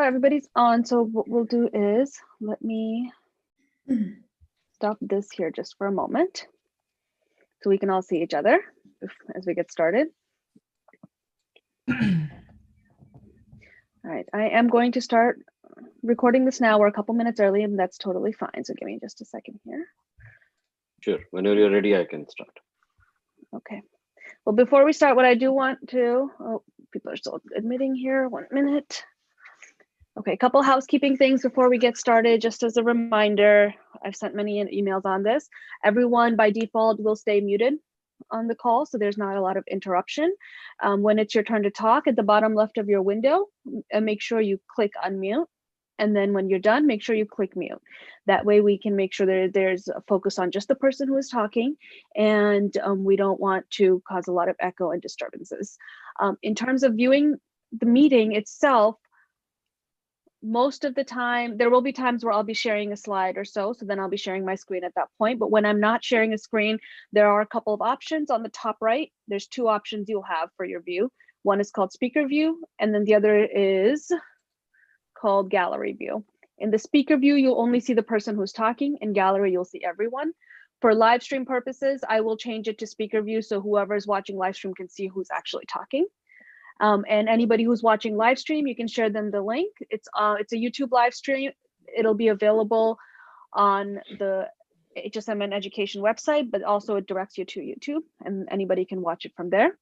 Everybody's on, so what we'll do is, let me stop this here just for a moment so we can all see each other as we get started. All right, I am going to start recording this now. We're a couple minutes early and that's totally fine. So give me just a second here. Sure, whenever you're ready, I can start. Okay. Well, before we start, what I do want to, people are still admitting here, 1 minute. Okay, a couple housekeeping things before we get started. Just as a reminder, I've sent many emails on this. Everyone by default will stay muted on the call, so there's not a lot of interruption. When it's your turn to talk, at the bottom left of your window, make sure you click unmute. And then when you're done, make sure you click mute. That way we can make sure that there's a focus on just the person who is talking, and we don't want to cause a lot of echo and disturbances. In terms of viewing the meeting itself, most of the time, there will be times where I'll be sharing a slide or so then I'll be sharing my screen at that point. But when I'm not sharing a screen, there are a couple of options on the top right. There's two options you'll have for your view. One is called speaker view, and then the other is called gallery view. In the speaker view, you'll only see the person who's talking. In gallery, you'll see everyone. For live stream purposes, I will change it to speaker view so whoever is watching live stream can see who's actually talking. And anybody who's watching live stream, you can share them the link. It's a YouTube live stream. It'll be available on the HSMN education website, but also it directs you to YouTube, and anybody can watch it from there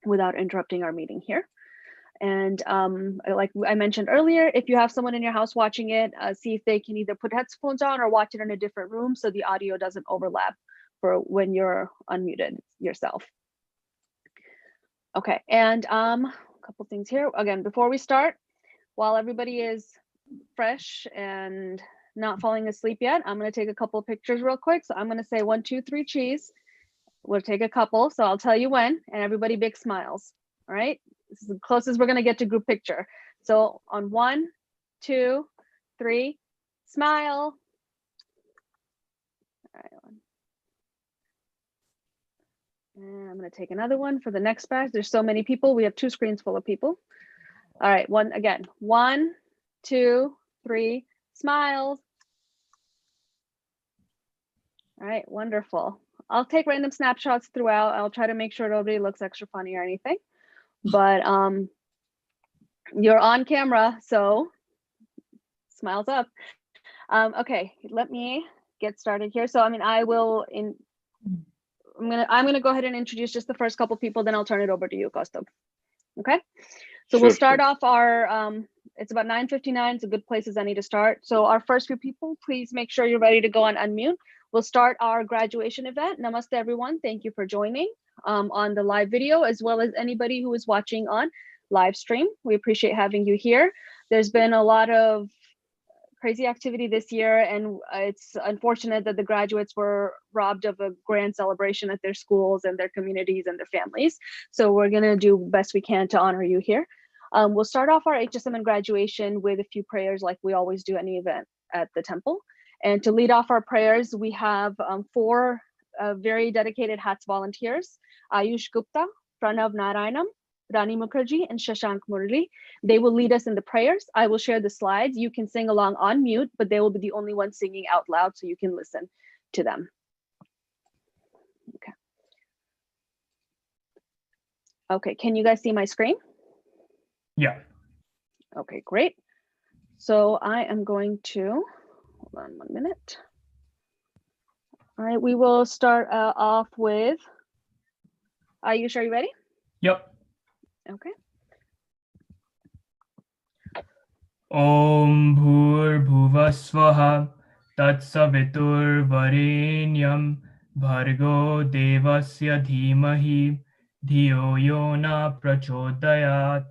without interrupting our meeting here. And like I mentioned earlier, if you have someone in your house watching it, see if they can either put headphones on or watch it in a different room so the audio doesn't overlap for when you're unmuted yourself. Okay, and a couple things here. Again, before we start, while everybody is fresh and not falling asleep yet, I'm gonna take a couple of pictures real quick. So I'm gonna say 1, 2, 3, cheese. We'll take a couple, so I'll tell you when, and everybody big smiles, all right? This is the closest we're gonna get to group picture. So on 1, 2, 3, smile. All right, and I'm gonna take another one for the next batch. There's so many people. We have 2 screens full of people. All right, again, 1, 2, 3, smiles. All right, wonderful. I'll take random snapshots throughout. I'll try to make sure nobody looks extra funny or anything, but you're on camera, so smiles up. Okay, let me get started here. So, I mean, I'm gonna go ahead and introduce just the first couple people, then I'll turn it over to you, Kaustubh. Okay, so we'll start off our, it's about 9:59, it's a good place as any to start. So our first few people, please make sure you're ready to go on unmute. We'll start our graduation event. Namaste everyone, thank you for joining on the live video, as well as anybody who is watching on live stream. We appreciate having you here. There's been a lot of crazy activity this year, and it's unfortunate that the graduates were robbed of a grand celebration at their schools and their communities and their families. So we're gonna do best we can to honor you here. We'll start off our HSMN graduation with a few prayers like we always do any event at the temple. And to lead off our prayers, we have 4 very dedicated HATS volunteers, Ayush Gupta, Pranav Narayanam, Rani Mukherjee, and Shashank Murli. They will lead us in the prayers. I will share the slides. You can sing along on mute, but they will be the only ones singing out loud so you can listen to them. Okay. Okay, can you guys see my screen? Yeah. Okay, great. So I am going to, hold on 1 minute. All right, we will start off with, Ayush, are you ready? Yep. Okay. Om bhur-bhuvasvaha tatsavitur-varenyam bhargo devasya dhimahi dhiyo yo na prachodayat.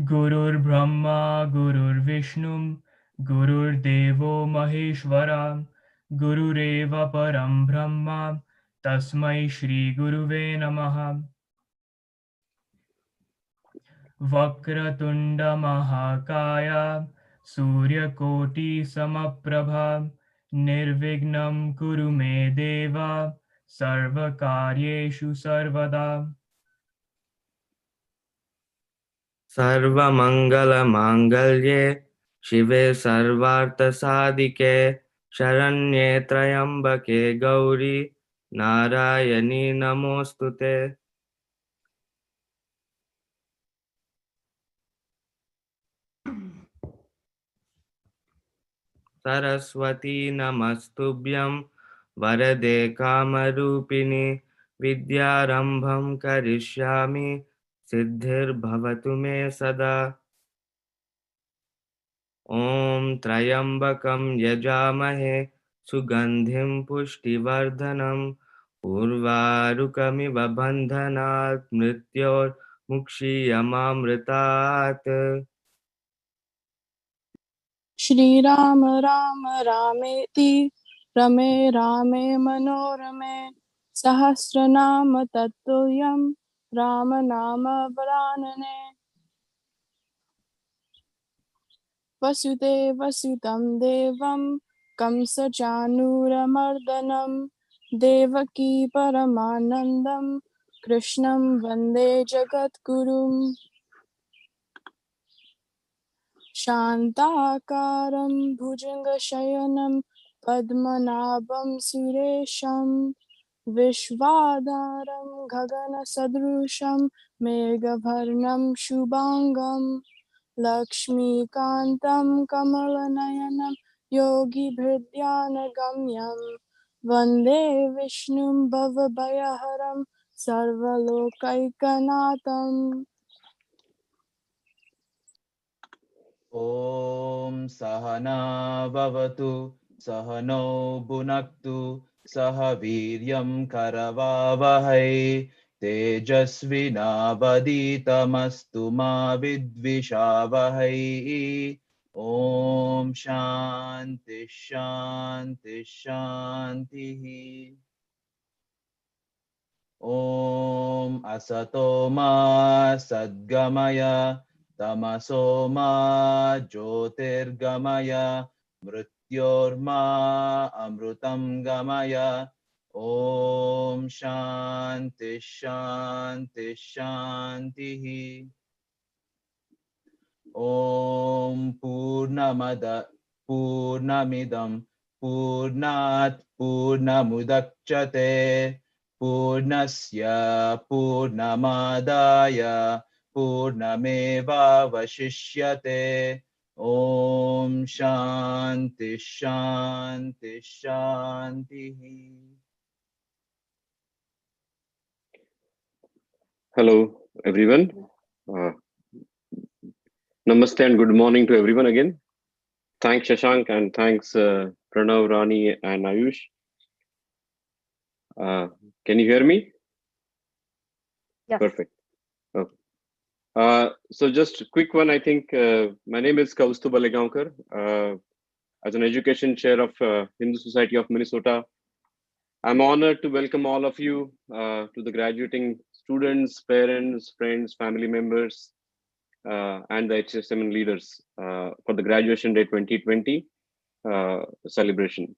Gurur Brahma Gurur Vishnum Gurur Devo Maheshwara Gurureva Param Brahma Tasmai Shri Guruve Namaha. Vakratunda Mahakaya Surya Koti Samaprabha Nirvignam Kuru Me Deva Sarva Karyeshu Sarvada. सर्वमङ्गलमाङ्गल्ये शिवे सर्वार्थसाधिके शरण्ये त्र्यम्बके गौरी नारायणी नमोऽस्तु ते। सरस्वती नमस्तुभ्यं वरदे कामरूपिणि विद्यारम्भं करिष्यामि सिद्धिर्भवतु मे सदा। ॐ त्र्यम्बकं यजामहे सुगन्धिं पुष्टिवर्धनम् उर्वारुकमिव बन्धनात् मृत्योर्मुक्षीयमामृतात्। श्रीराम राम रामेति रमे रामे मनोरमे सहस्रनाम तत्तुल्यं राम नाम वरानने। वसुदेवसुतं देवं कंसचानूरमर्दनं देवकी परमानन्दं कृष्णं वन्दे जगद्गुरुम्। शान्ताकारं भुजगशयनं पद्मनाभं सुरेशं विश्वाधारं गगनसदृशं मेघवर्णं शुभांगं लक्ष्मीकान्तं कमलनयनं योगिभृद्यानगम्यं वन्दे विष्णुं भवभयहरं सर्वलोकैकनाथम्। ॐ सहना भवतु सहनौ भुनक्तु सह वीर्यं करवावहै तेजस्विनावधीतमस्तु मा विद्विषावहै। ॐ शान्ति शान्ति शान्तिः। ॐ असतो मा सद्गमय तमसो मा ज्योतिर्गमय मृत्योर्मा अमृतं गमय। ॐ शान्ति शान्ति शान्तिः। ॐ पूर्णमिदं पूर्णात् पूर्णमुदच्यते पूर्णस्य पूर्णमादाय पूर्णमेवावशिष्यते। ॐ शान्ति शान्ति शान्तिः। Hello, everyone. Namaste and good morning to everyone again. Thanks, Shashank, and thanks, Pranav, Rani, and Ayush. Can you hear me? Yes. Perfect. Okay. So just a quick one. I think my name is Kaustubh Alegaonkar. As an education chair of Hindu Society of Minnesota, I'm honored to welcome all of you to the graduating students, parents, friends, family members, and the HSMN leaders for the Graduation Day 2020 celebration.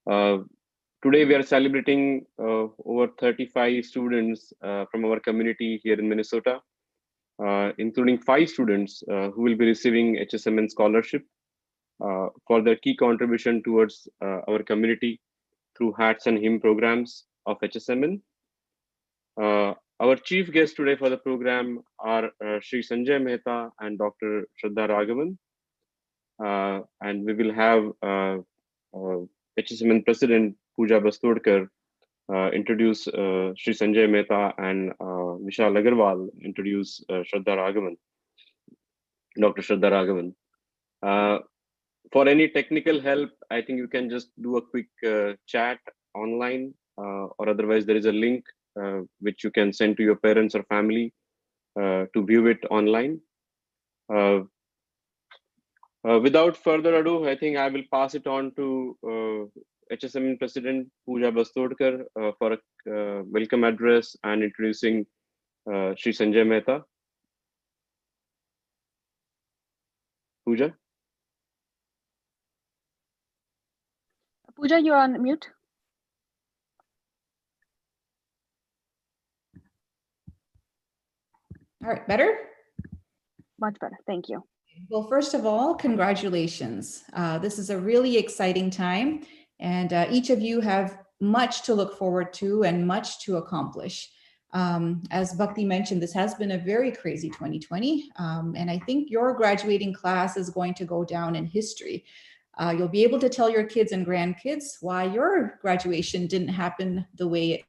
Today we are celebrating over 35 students from our community here in Minnesota, including 5 students who will be receiving HSMN scholarship for their key contribution towards our community through hats and hymn programs of HSMN. Our chief guests today for the program are Sri Sanjay Mehta and Dr. Shraddha Raghavan. And we will have HSMN President Pooja Bastodkar introduce Sri Sanjay Mehta and Vishal Agarwal introduce Shraddha Raghavan, Dr. Shraddha Raghavan. For any technical help, I think you can just do a quick chat online, or otherwise there is a link which you can send to your parents or family to view it online. Without further ado, I think I will pass it on to HSMN President Pooja Bastodkar for a welcome address and introducing Sri Sanjay Mehta. Pooja? Pooja, you're on mute. All right, better? Much better. Thank you. Well, first of all, congratulations. This is a really exciting time, and each of you have much to look forward to and much to accomplish. As Bhakti mentioned, this has been a very crazy 2020, and I think your graduating class is going to go down in history. You'll be able to tell your kids and grandkids why your graduation didn't happen the way it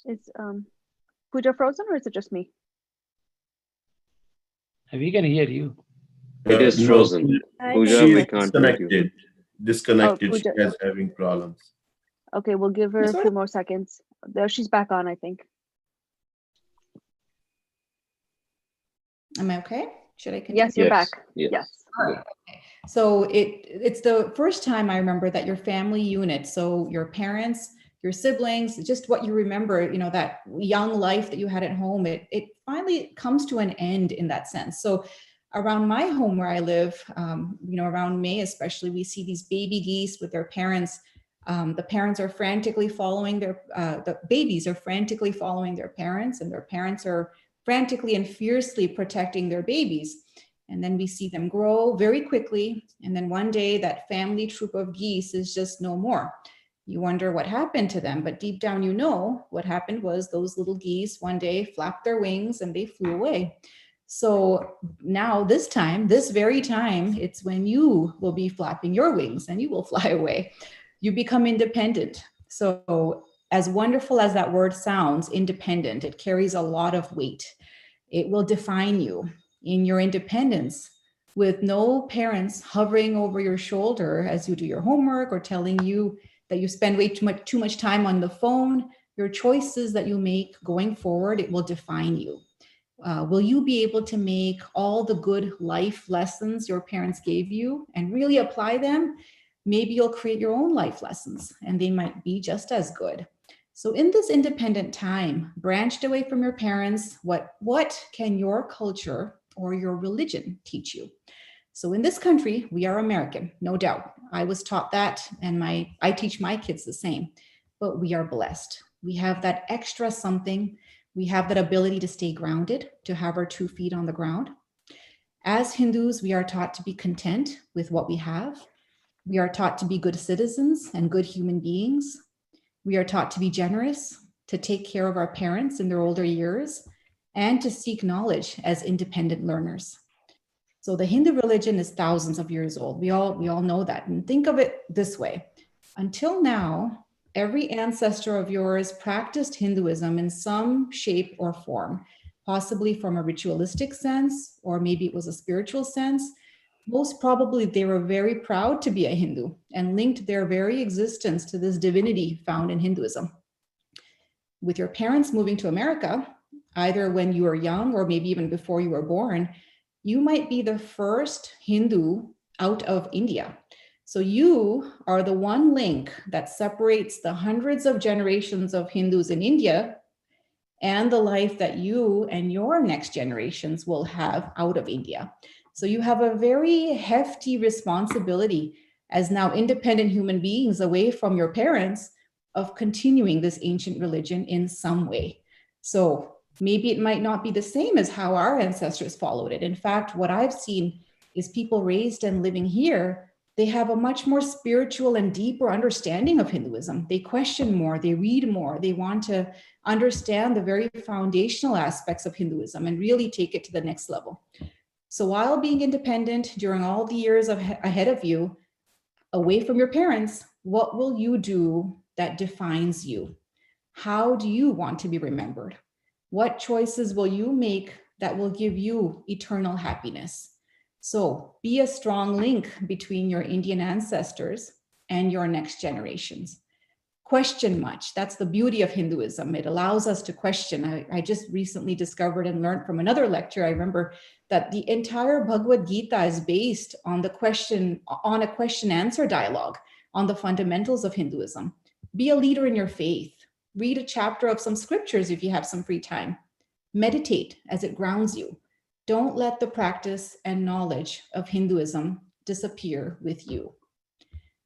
Is Pooja frozen or is it just me? We can hear you. It is No, frozen. Pooja, she we is can't hear you. disconnected. Oh, She Pooja. has having problems. Okay, we'll give her a Sorry? few more seconds. There, she's back on, I think. Am I okay? Should I continue? Yes, you're back. Yes. Yes. So it's the first time I remember that your family unit, so your parents, your siblings, just what you remember, you know, that young life that you had at home, it finally comes to an end in that sense. So around my home where I live, you know, around May especially, we see these baby geese with their parents. The parents are frantically following the babies are frantically following their parents, and their parents are frantically and fiercely protecting their babies. And then we see them grow very quickly. And then one day that family troop of geese is just no more. You wonder what happened to them, but deep down, you know, what happened was those little geese one day flapped their wings and they flew away. So now this time, this very time, it's when you will be flapping your wings and you will fly away. You become independent. So as wonderful as that word sounds, independent, it carries a lot of weight. It will define you in your independence, with no parents hovering over your shoulder as you do your homework or telling you that you spend way too much time on the phone. Your choices that you make going forward, it will define you. Will you be able to make all the good life lessons your parents gave you and really apply them? Maybe you'll create your own life lessons and they might be just as good. So in this independent time, branched away from your parents, what can your culture or your religion teach you? So in this country, we are American, no doubt. I was taught that, and I teach my kids the same. But we are blessed. We have that extra something. We have that ability to stay grounded, to have our 2 feet on the ground. As Hindus, we are taught to be content with what we have. We are taught to be good citizens and good human beings. We are taught to be generous, to take care of our parents in their older years, and to seek knowledge as independent learners. So the Hindu religion is thousands of years old. We all know that. And think of it this way. Until now, every ancestor of yours practiced Hinduism in some shape or form, possibly from a ritualistic sense, or maybe it was a spiritual sense. Most probably they were very proud to be a Hindu and linked their very existence to this divinity found in Hinduism. With your parents moving to America, either when you were young or maybe even before you were born, you might be the first Hindu out of India. So you are the one link that separates the hundreds of generations of Hindus in India and the life that you and your next generations will have out of India. So you have a very hefty responsibility as now independent human beings away from your parents of continuing this ancient religion in some way. So maybe it might not be the same as how our ancestors followed it. In fact, what I've seen is people raised and living here, they have a much more spiritual and deeper understanding of Hinduism. They question more, they read more, they want to understand the very foundational aspects of Hinduism and really take it to the next level. So while being independent during all the years ahead of you, away from your parents, what will you do that defines you? How do you want to be remembered? What choices will you make that will give you eternal happiness? So be a strong link between your Indian ancestors and your next generations. Question much. That's the beauty of Hinduism. It allows us to question. I just recently discovered and learned from another lecture. I remember that the entire Bhagavad Gita is based on a question answer dialogue on the fundamentals of Hinduism. Be a leader in your faith. Read a chapter of some scriptures if you have some free time. Meditate as it grounds you. Don't let the practice and knowledge of Hinduism disappear with you.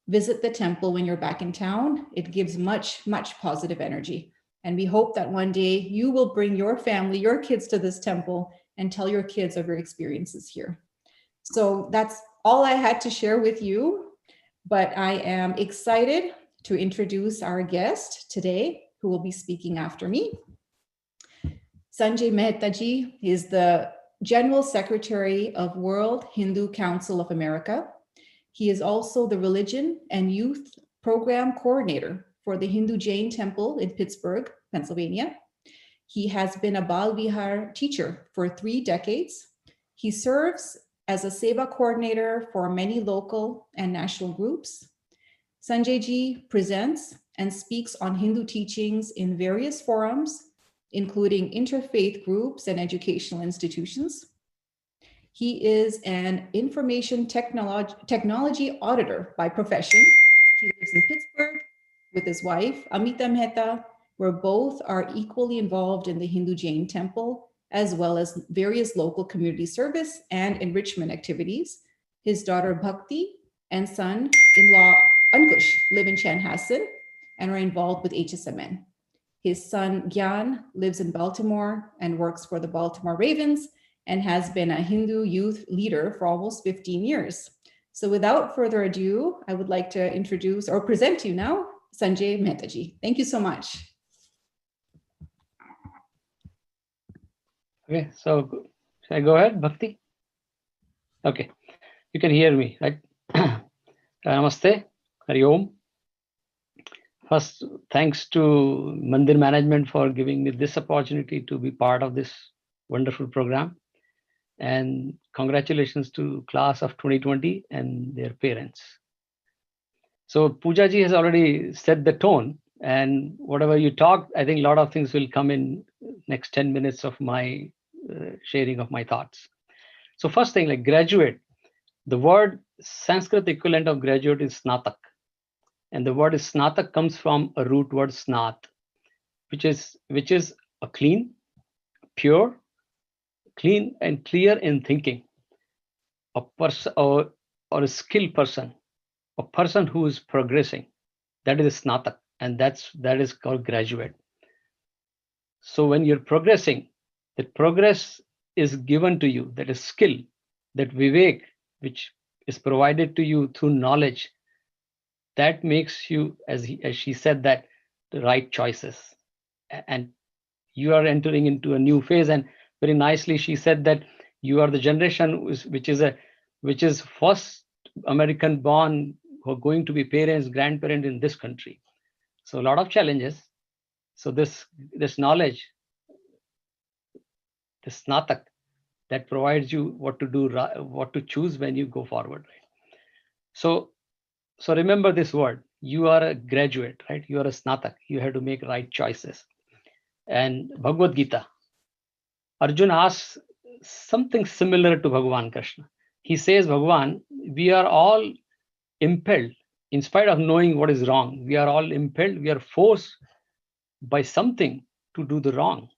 Visit the temple when you're back in town. It gives much, much positive energy. And we hope that one day you will bring your family, your kids to this temple and tell your kids of your experiences here. So that's all I had to share with you, but I am excited to introduce our guest today, who will be speaking after me. Sanjay Mehta ji is the General Secretary of World Hindu Council of America. He is also the Religion and Youth Program Coordinator for the Hindu Jain Temple in Pittsburgh, Pennsylvania. He has been a Bal Vihar teacher for 3 decades. He serves as a Seva coordinator for many local and national groups. Sanjay ji presents and speaks on Hindu teachings in various forums, including interfaith groups and educational institutions. He is an information technology auditor by profession. He lives in Pittsburgh with his wife, Amita Mehta, where both are equally involved in the Hindu Jain temple, as well as various local community service and enrichment activities. His daughter Bhakti and son-in-law Ankush live in Chanhassen and are involved with HSMN. His son Gyan lives in Baltimore and works for the Baltimore Ravens and has been a Hindu youth leader for almost 15 years. So without further ado, I would like to introduce or present to you now, Sanjay Mehta ji. Thank you so much. Okay, so should I go ahead, Bhakti? Okay, you can hear me, right? Namaste, Hari Om. First, thanks to Mandir management for giving me this opportunity to be part of this wonderful program. And congratulations to class of 2020 and their parents. So Pooja ji has already set the tone, and whatever you talked, I think a lot of things will come in next 10 minutes of my sharing of my thoughts. So first thing, like graduate, the word Sanskrit equivalent of graduate is snatak. And the word is snatak comes from a root word snat, which is a clean, pure, clean and clear in thinking, a person or a skilled person, a person who is progressing. That is snatak, and that is called graduate. So when you're progressing, that progress is given to you, that is skill, that vivek, which is provided to you through knowledge, that makes you, as she said, that the right choices. And you are entering into a new phase. And very nicely, she said that you are the generation which is first American born who are going to be parents, grandparents in this country. So a lot of challenges. So this knowledge, this snatak, that provides you what to do, what to choose when you go forward. Right? So remember this word. You are a graduate, right? You are a snatak. You have to make right choices. And Bhagavad Gita, Arjuna asks something similar to Bhagavan Krishna. He says, Bhagavan, we are all impelled, in spite of knowing what is wrong, we are all impelled, we are forced by something to do the wrong.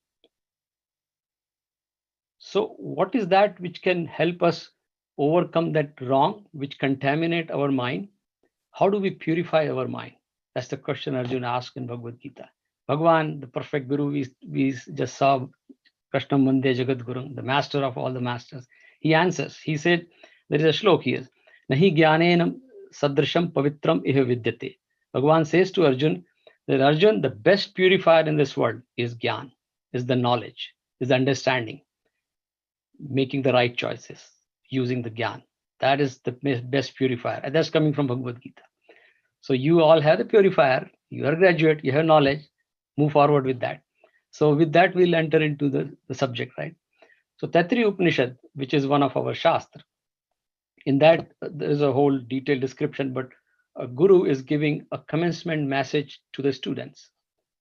So what is that which can help us overcome that wrong, which contaminate our mind? How do we purify our mind? That's the question Arjuna asked in Bhagavad Gita. Bhagavan, the perfect Guru, we just saw Krishna Mande Jagat Guru, the master of all the masters. He answers, he said, there is a shlok here. Nahi jnanenam sadrisham pavitram iha vidyate. Bhagavan says to Arjun, that Arjun, the best purifier in this world is jnana, is the knowledge, is the understanding, making the right choices, using the jnana. That is the best purifier. And that's coming from Bhagavad Gita. So you all have the purifier, you are a graduate, you have knowledge, move forward with that. So with that, we'll enter into the subject, right? So Taitri Upanishad, which is one of our Shastra, in that there is a whole detailed description, but a guru is giving a commencement message to the students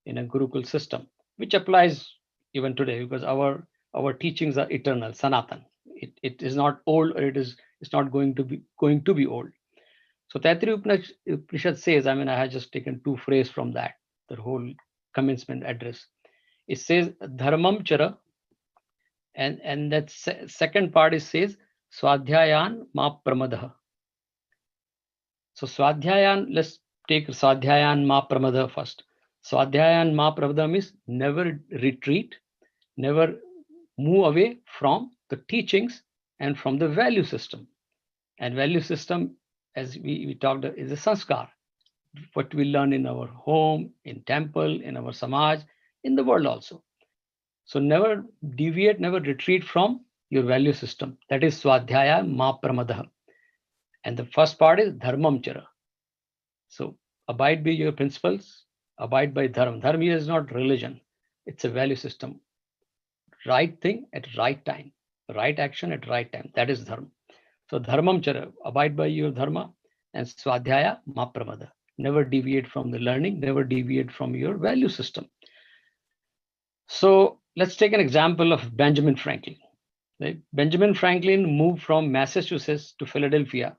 in a Gurukul system, which applies even today because our teachings are eternal, Sanatan. It is not old, or it's not going to be old. So Taitri Upanishad says, I mean, I have just taken 2 phrases from that, the whole commencement address. It says dharmam chara, and that second part says swadhyayan ma pramadah. So Swadhyayan, let's take Swadhyayan Ma Pramada first. Swadhyayan Ma Pramada means never retreat, never move away from the teachings and from the value system. And value system, as we talked, is a sanskar, what we learn in our home, in temple, in our samaj, in the world also. So never deviate, never retreat from your value system. That is Swadhyaya Ma Pramadaha. And the first part is Dharmam Chara. So abide by your principles, abide by Dharma. Dharma is not religion, it's a value system. Right thing at right time, right action at right time. That is Dharma. So Dharmam Chara, abide by your Dharma, and Swadhyaya Ma Pramada. Never deviate from the learning, never deviate from your value system. So let's take an example of Benjamin Franklin. Right? Benjamin Franklin moved from Massachusetts to Philadelphia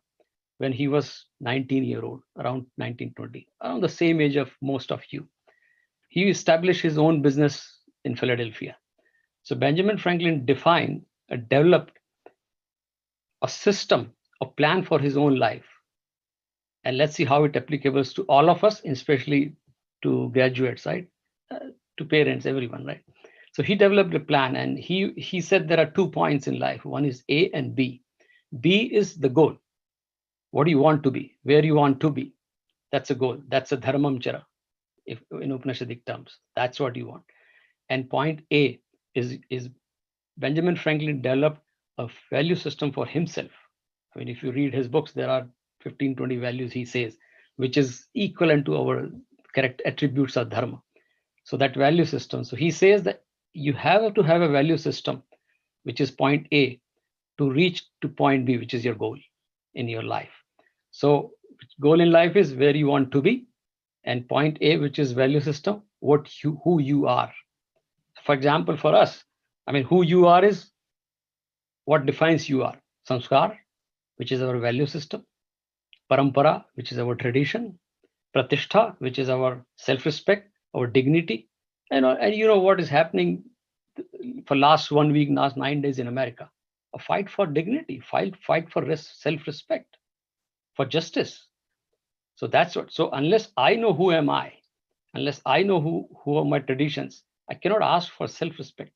when he was 19-year-old, around 1920, around the same age of most of you. He established his own business in Philadelphia. So Benjamin Franklin developed a system, a plan for his own life. And let's see how it applicable to all of us, especially to graduates, right? To parents, everyone, right? So he developed a plan, and he said there are 2 points in life. One is A and B. B is the goal. What do you want to be? Where you want to be? That's a goal. That's a dharmam chara, if in Upanishadic terms. That's what you want. And point A is Benjamin Franklin developed a value system for himself. I mean, if you read his books, there are 15, 20 values he says, which is equivalent to our correct attributes of dharma. So that value system. So he says that you have to have a value system, which is point A, to reach to point B, which is your goal in your life. So goal in life is where you want to be, and point A, which is value system, who you are. For example, for us, I mean, who you are is what defines you are. Sanskar, which is our value system. Parampara, which is our tradition. Pratishtha, which is our self-respect, our dignity. And you know what is happening for last 1 week, last 9 days in America? A fight for dignity, fight for self-respect, for justice. So that's what. So unless I know who am I, unless I know who are my traditions, I cannot ask for self-respect.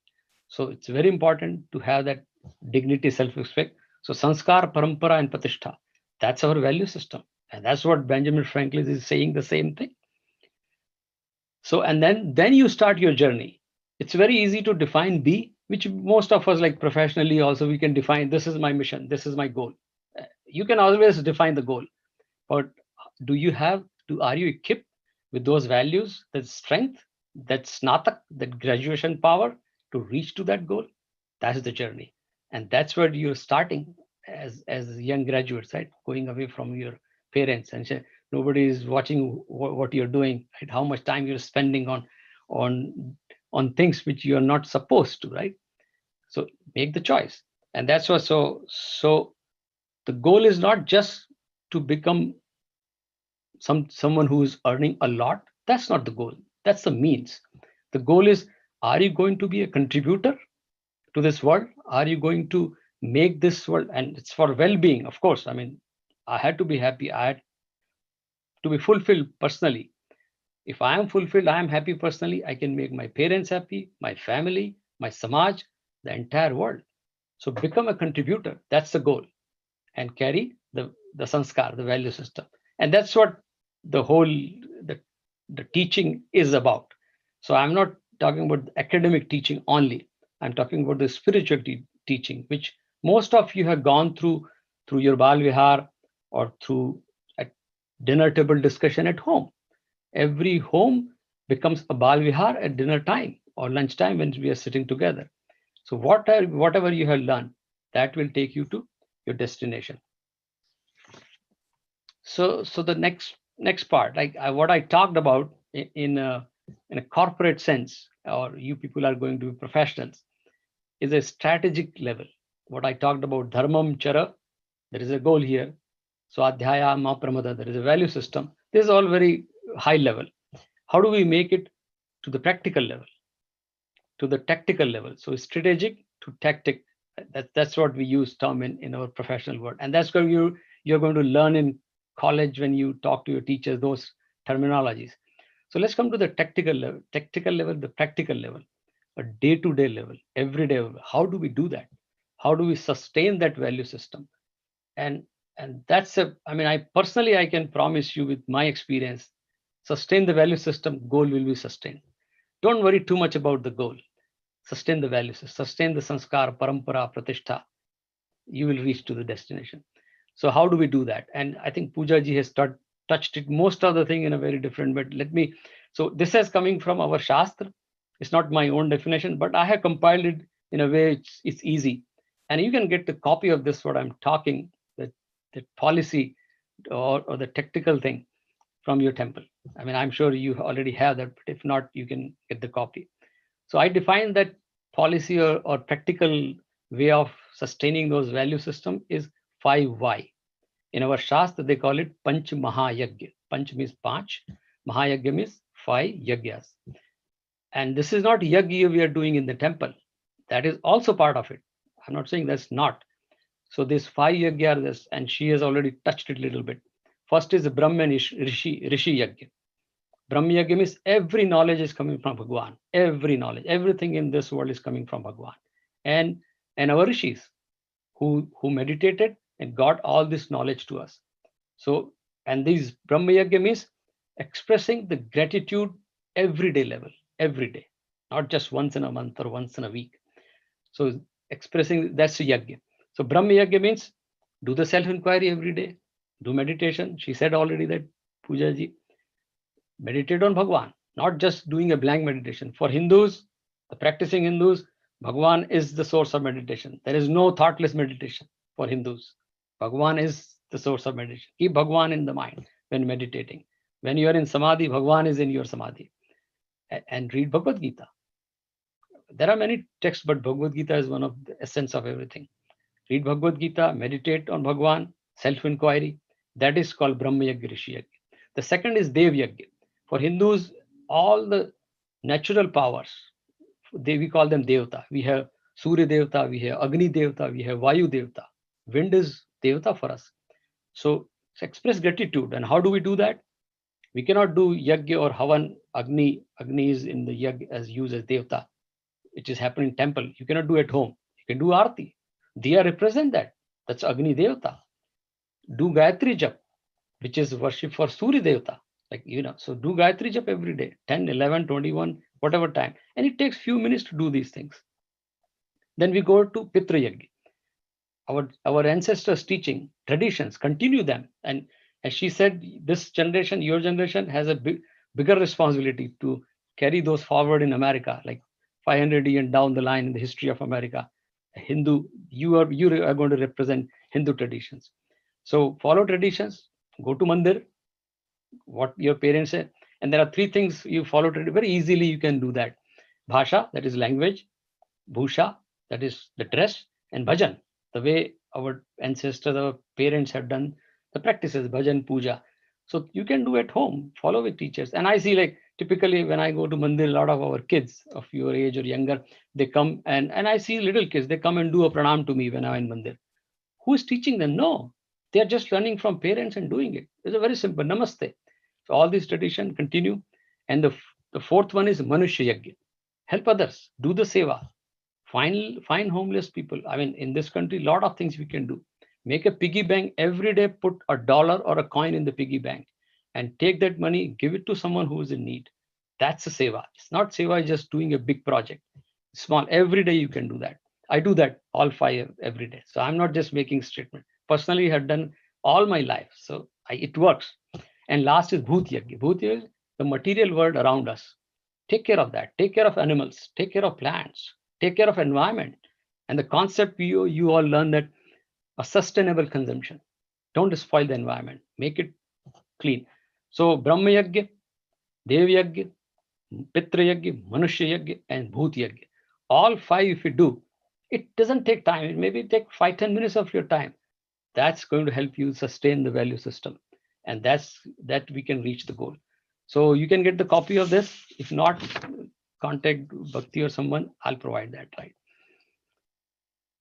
So it's very important to have that dignity, self-respect. So sanskar, parampara, and pratishtha, that's our value system. And that's what Benjamin Franklin is saying, the same thing. So, and then you start your journey. It's very easy to define B, which most of us, like professionally also, we can define, this is my mission, this is my goal. You can always define the goal, but are you equipped with those values, that strength, that snatak, that graduation power to reach to that goal? That's the journey. And that's where you're starting as young graduates, right? Going away from your parents and say, nobody is watching what you're doing, right? How much time you're spending on things which you're not supposed to, right? So make the choice. And that's what, so the goal is not just to become someone who is earning a lot. That's not the goal. That's the means. The goal is, are you going to be a contributor to this world? Are you going to make this world, and it's for well-being, of course. I mean, I had to be happy. I had to be fulfilled personally. If I am fulfilled, I am happy personally, I can make my parents happy, my family, my samaj, the entire world. So become a contributor. That's the goal. And carry the sanskar, the value system. And that's what the whole, the teaching is about. So I'm not talking about academic teaching only. I'm talking about the spiritual teaching, which most of you have gone through your Bal Vihar or through a dinner table discussion at home. Every home becomes a Bal Vihar at dinner time or lunch time when we are sitting together. So whatever you have learned, that will take you to your destination. So the next part, like what I talked about in a corporate sense, or you people are going to be professionals, is a strategic level. What I talked about, dharmam chara, there is a goal here. So adhyaya ma pramada, there is a value system. This is all very high level. How do we make it to the practical level, to the tactical level? So strategic to tactic. That's what we use term in our professional world, and that's what you're going to learn in college when you talk to your teachers, those terminologies. So let's come to the tactical level, the practical level, a day-to-day level, everyday level. How do we do that? How do we sustain that value system? And that's I mean, I can promise you with my experience, sustain the value system, goal will be sustained. Don't worry too much about the goal. Sustain the values, sustain the sanskar, parampara, pratishtha. You will reach to the destination. So how do we do that? And I think Pooja ji has touched it, most of the thing in a very different, but so this is coming from our Shastra. It's not my own definition, but I have compiled it in a way it's easy. And you can get the copy of this, what I'm talking, the policy or the tactical thing from your temple. I mean, I'm sure you already have that, but if not, you can get the copy. So I define that policy or practical way of sustaining those value system is 5Y. In our Shastra, they call it Panch Mahayagya. Panch means Panch, Mahayagya means 5 yagyas. And this is not yagya we are doing in the temple. That is also part of it. I'm not saying that's not. So this 5 yagya are this, and she has already touched it a little bit. First is the Brahman Rishi Yagya. Brahma Yagya means every knowledge is coming from Bhagwan. Every knowledge, everything in this world is coming from Bhagwan. And our rishis who meditated and got all this knowledge to us. So, and these Brahma Yagya means expressing the gratitude everyday level, every day, not just once in a month or once in a week. So expressing, that's a Yagya. So Brahma Yagya means do the self-inquiry every day, do meditation. She said already that, Pooja ji, meditate on Bhagwan, not just doing a blank meditation. For Hindus, the practicing Hindus, Bhagwan is the source of meditation. There is no thoughtless meditation for Hindus. Bhagwan is the source of meditation. Keep Bhagwan in the mind when meditating. When you are in Samadhi, Bhagwan is in your Samadhi. And read Bhagavad Gita. There are many texts, but Bhagavad Gita is one of the essence of everything. Read Bhagavad Gita, meditate on Bhagwan, self-inquiry. That is called Brahma Yagya, Rishi Yagya. The second is Dev Yagya. For Hindus, all the natural powers, we call them Devata. We have Surya Devata, we have Agni Devata, we have Vayu Devata. Wind is Devata for us. So express gratitude. And how do we do that? We cannot do Yagya or Havan. Agni is in the Yagya as used as Devata, which is happening in temple. You cannot do at home. You can do Arti. Diya represent that. That's Agni Devata. Do Gayatri Jap, which is worship for Surya Devata. So do Gayatri Jap every day, 10, 11, 21, whatever time. And it takes few minutes to do these things. Then we go to Pitra Yagya. Our ancestors' teaching, traditions, continue them. And as she said, this generation, your generation, has a bigger responsibility to carry those forward in America, like 500 years down the line in the history of America. Hindu, you are going to represent Hindu traditions. So follow traditions, go to Mandir, what your parents say. And there are 3 things you follow very easily. You can do that. Bhasha, that is language. Bhusha, that is the dress. And bhajan, the way our ancestors, our parents have done the practices, bhajan, puja. So you can do at home, follow with teachers. And I see, typically when I go to Mandir, a lot of our kids of your age or younger, they come and I see little kids, they come and do a pranam to me when I'm in Mandir. Who is teaching them? No, they are just learning from parents and doing it. It's a very simple namaste. So all these traditions continue. And the 4th one is Manushya Yagya. Help others, do the seva. Find homeless people. I mean, in this country, a lot of things we can do. Make a piggy bank every day, put $1 or a coin in the piggy bank and take that money, give it to someone who is in need. That's a seva. It's not seva, just doing a big project. Small, every day you can do that. I do that all 5 every day. So I'm not just making statement. Personally, I have done all my life. So it works. And last is Bhut Yagya. Bhut Yagya is the material world around us. Take care of that. Take care of animals. Take care of plants. Take care of environment. And the concept you all learn that a sustainable consumption. Don't spoil the environment. Make it clean. So Brahma Yagya, Dev Yagya, Pitra Yagya, Manushya Yagya, and Bhut Yagya. All 5 if you do, it doesn't take time. It maybe take 5-10 minutes of your time. That's going to help you sustain the value system. And that we can reach the goal. So you can get the copy of this. If not, contact Bhakti or someone, I'll provide that, right?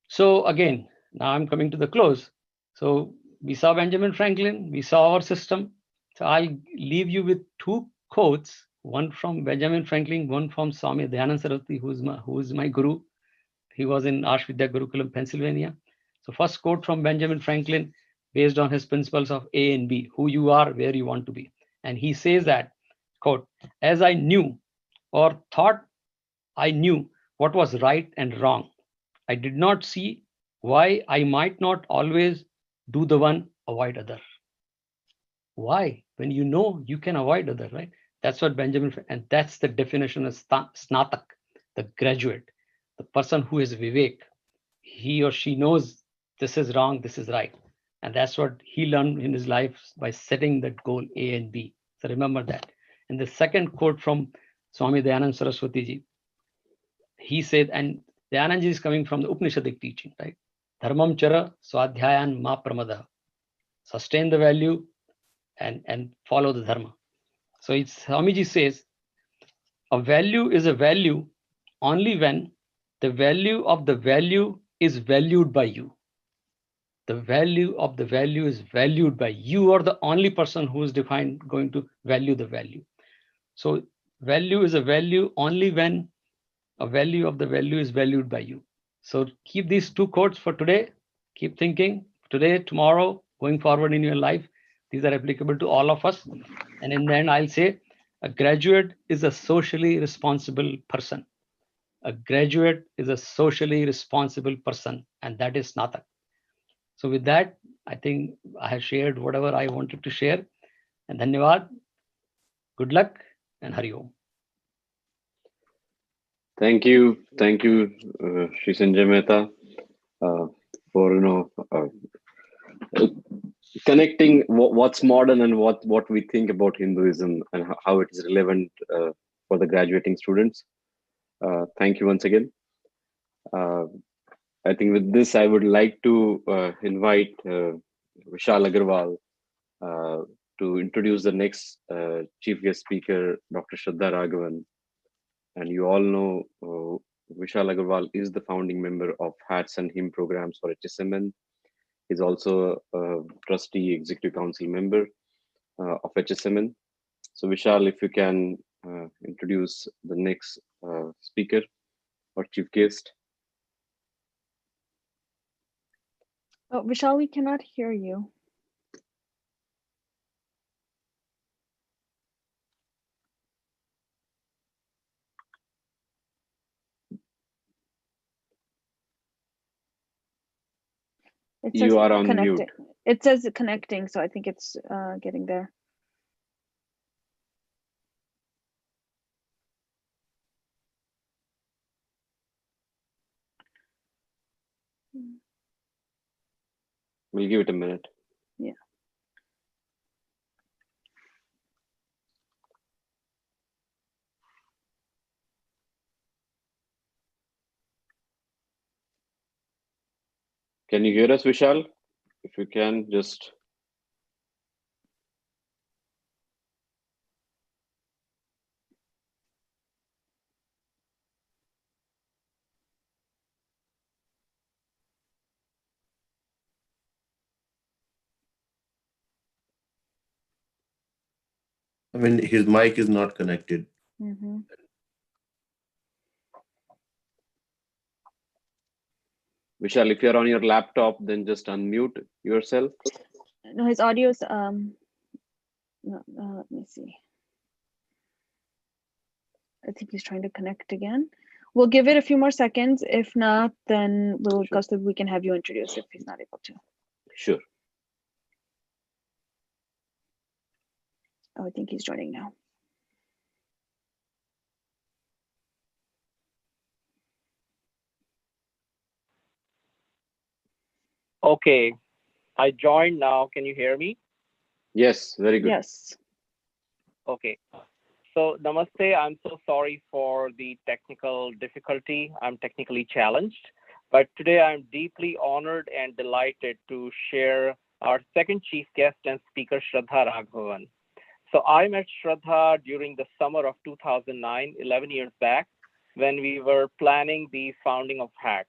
So again, now I'm coming to the close. So We saw Benjamin Franklin, we saw our system. So I'll leave you with two quotes, one from Benjamin Franklin, one from Swami Dayananda Saraswati, who is my guru. He was in Ashvidya Gurukulam, Pennsylvania. So first quote from Benjamin Franklin, based on his principles of A and B, who you are, where you want to be. And he says that, quote, as I knew or thought I knew what was right and wrong, I did not see why I might not always do the one, avoid other. Why? When you know, you can avoid other, right? That's what Benjamin, and that's the definition of snatak, the graduate, the person who is vivek. He or she knows this is wrong, this is right. And that's what he learned in his life by setting that goal A and B. So remember that. And the second quote from Swami Dayananda Saraswati ji, he said, and Dayananda ji is coming from the Upanishadic teaching, right? Dharmam chara swadhyayan ma pramada. Sustain the value and follow the dharma. So it's Swamiji says, a value is a value only when the value of the value is valued by you. The value of the value is valued by you. You are the only person who is going to value the value. So value is a value only when a value of the value is valued by you. So keep these two quotes for today. Keep thinking today, tomorrow, going forward in your life. These are applicable to all of us. And in the end, I'll say a graduate is a socially responsible person. A graduate is a socially responsible person, and that is Snatak. So with that, I think I have shared whatever I wanted to share. And Dhanyavad, good luck, and Hari Om. Thank you, Sri Sanjay Mehta, for connecting what's modern and what we think about Hinduism and how it is relevant for the graduating students. Thank you once again. I think with this, I would like to invite Vishal Agarwal to introduce the next chief guest speaker, Dr. Shraddha Raghavan. And you all know Vishal Agarwal is the founding member of HATS and HIM programs for HSMN. He's also a trustee executive council member of HSMN. So Vishal, if you can introduce the next speaker or chief guest. Oh, Vishal, we cannot hear you. It says You are on connecting. mute. It says connecting, so I think it's getting there. We'll give it a minute. Yeah. Can you hear us, Vishal? If you can, just. I mean, his mic is not connected. Mm-hmm. Vishal, if you're on your laptop, then just unmute yourself. No, his audio's no, let me see. I think he's trying to connect again. We'll give it a few more seconds. If not, then we'll Sure. Kaustubh, we can have you introduce if he's not able to. Sure. Oh, I think he's joining now. Okay, I joined now. Can you hear me? Yes, very good. Yes. Okay. So namaste. I'm so sorry for the technical difficulty. I'm technically challenged, but today I'm deeply honored and delighted to share our second chief guest and speaker, Shraddha Raghavan. So I met Shraddha during the summer of 2009, 11 years back, when we were planning the founding of HAT.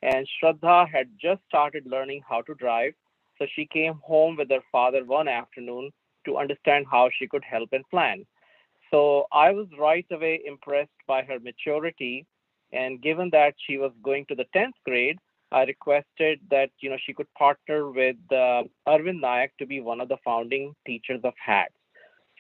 And Shraddha had just started learning how to drive. So she came home with her father one afternoon to understand how she could help and plan. So I was right away impressed by her maturity. And given that she was going to the 10th grade, I requested that she could partner with Arvind Nayak to be one of the founding teachers of HATS.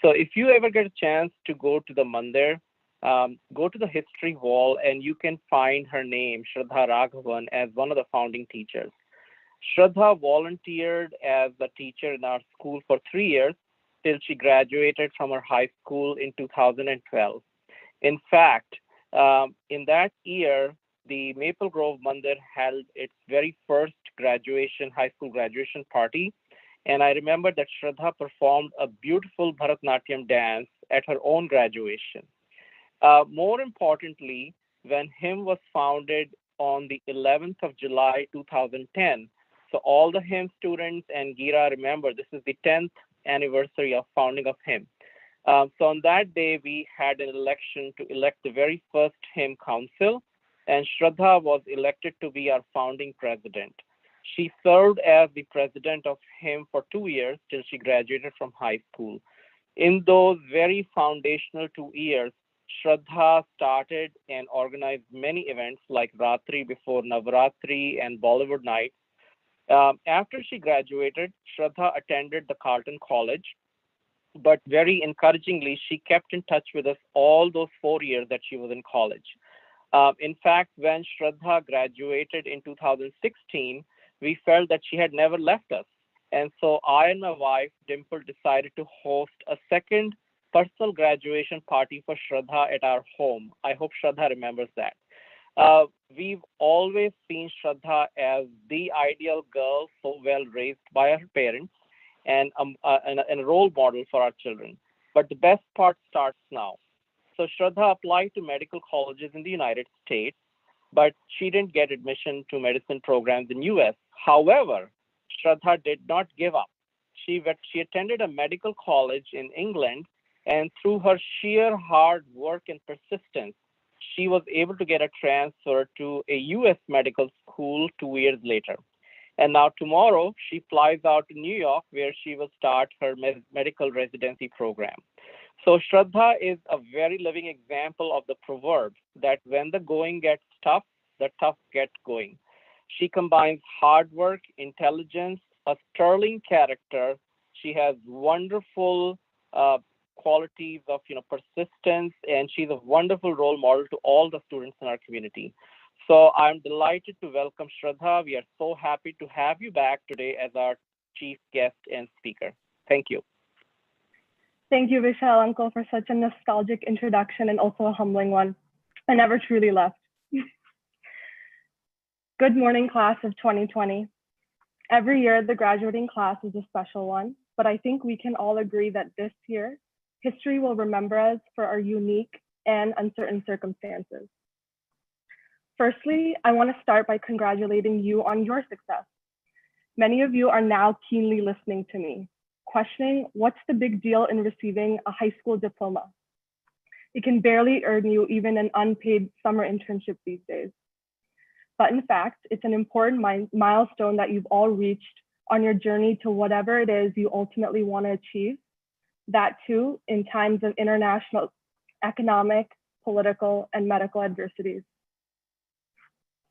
So if you ever get a chance to go to the Mandir, go to the history wall and you can find her name, Shraddha Raghavan, as one of the founding teachers. Shraddha volunteered as a teacher in our school for 3 years till she graduated from her high school in 2012. In fact, in that year, the Maple Grove Mandir held its very first high school graduation party. And I remember that Shraddha performed a beautiful Bharatnatyam dance at her own graduation. More importantly, when HIM was founded on the 11th of July, 2010, so all the HIM students and Gira remember this is the 10th anniversary of founding of HIM. So on that day, we had an election to elect the very first HIM council, and Shraddha was elected to be our founding president. She served as the president of HIM for 2 years till she graduated from high school. In those very foundational 2 years, Shraddha started and organized many events like Ratri before Navaratri and Bollywood nights. After she graduated, Shraddha attended the Carlton College, but very encouragingly, she kept in touch with us all those 4 years that she was in college. In fact, when Shraddha graduated in 2016, we felt that she had never left us. And so I and my wife, Dimple, decided to host a second personal graduation party for Shraddha at our home. I hope Shraddha remembers that. We've always seen Shraddha as the ideal girl, so well raised by her parents and a role model for our children. But the best part starts now. So Shraddha applied to medical colleges in the United States, but she didn't get admission to medicine programs in US. However, Shraddha did not give up. She attended a medical college in England, and through her sheer hard work and persistence, she was able to get a transfer to a US medical school 2 years later. And now tomorrow, she flies out to New York, where she will start her medical residency program. So Shraddha is a very living example of the proverb that when the going gets tough, the tough get going. She combines hard work, intelligence, a sterling character. She has wonderful qualities of persistence, and she's a wonderful role model to all the students in our community. So I'm delighted to welcome Shraddha. We are so happy to have you back today as our chief guest and speaker. Thank you. Thank you, Vishal, Uncle, for such a nostalgic introduction and also a humbling one. I never truly left. Good morning, class of 2020. Every year, the graduating class is a special one, but I think we can all agree that this year, history will remember us for our unique and uncertain circumstances. Firstly, I want to start by congratulating you on your success. Many of you are now keenly listening to me, questioning what's the big deal in receiving a high school diploma. It can barely earn you even an unpaid summer internship these days. But in fact, it's an important milestone that you've all reached on your journey to whatever it is you ultimately want to achieve. That too, in times of international, economic, political, and medical adversities.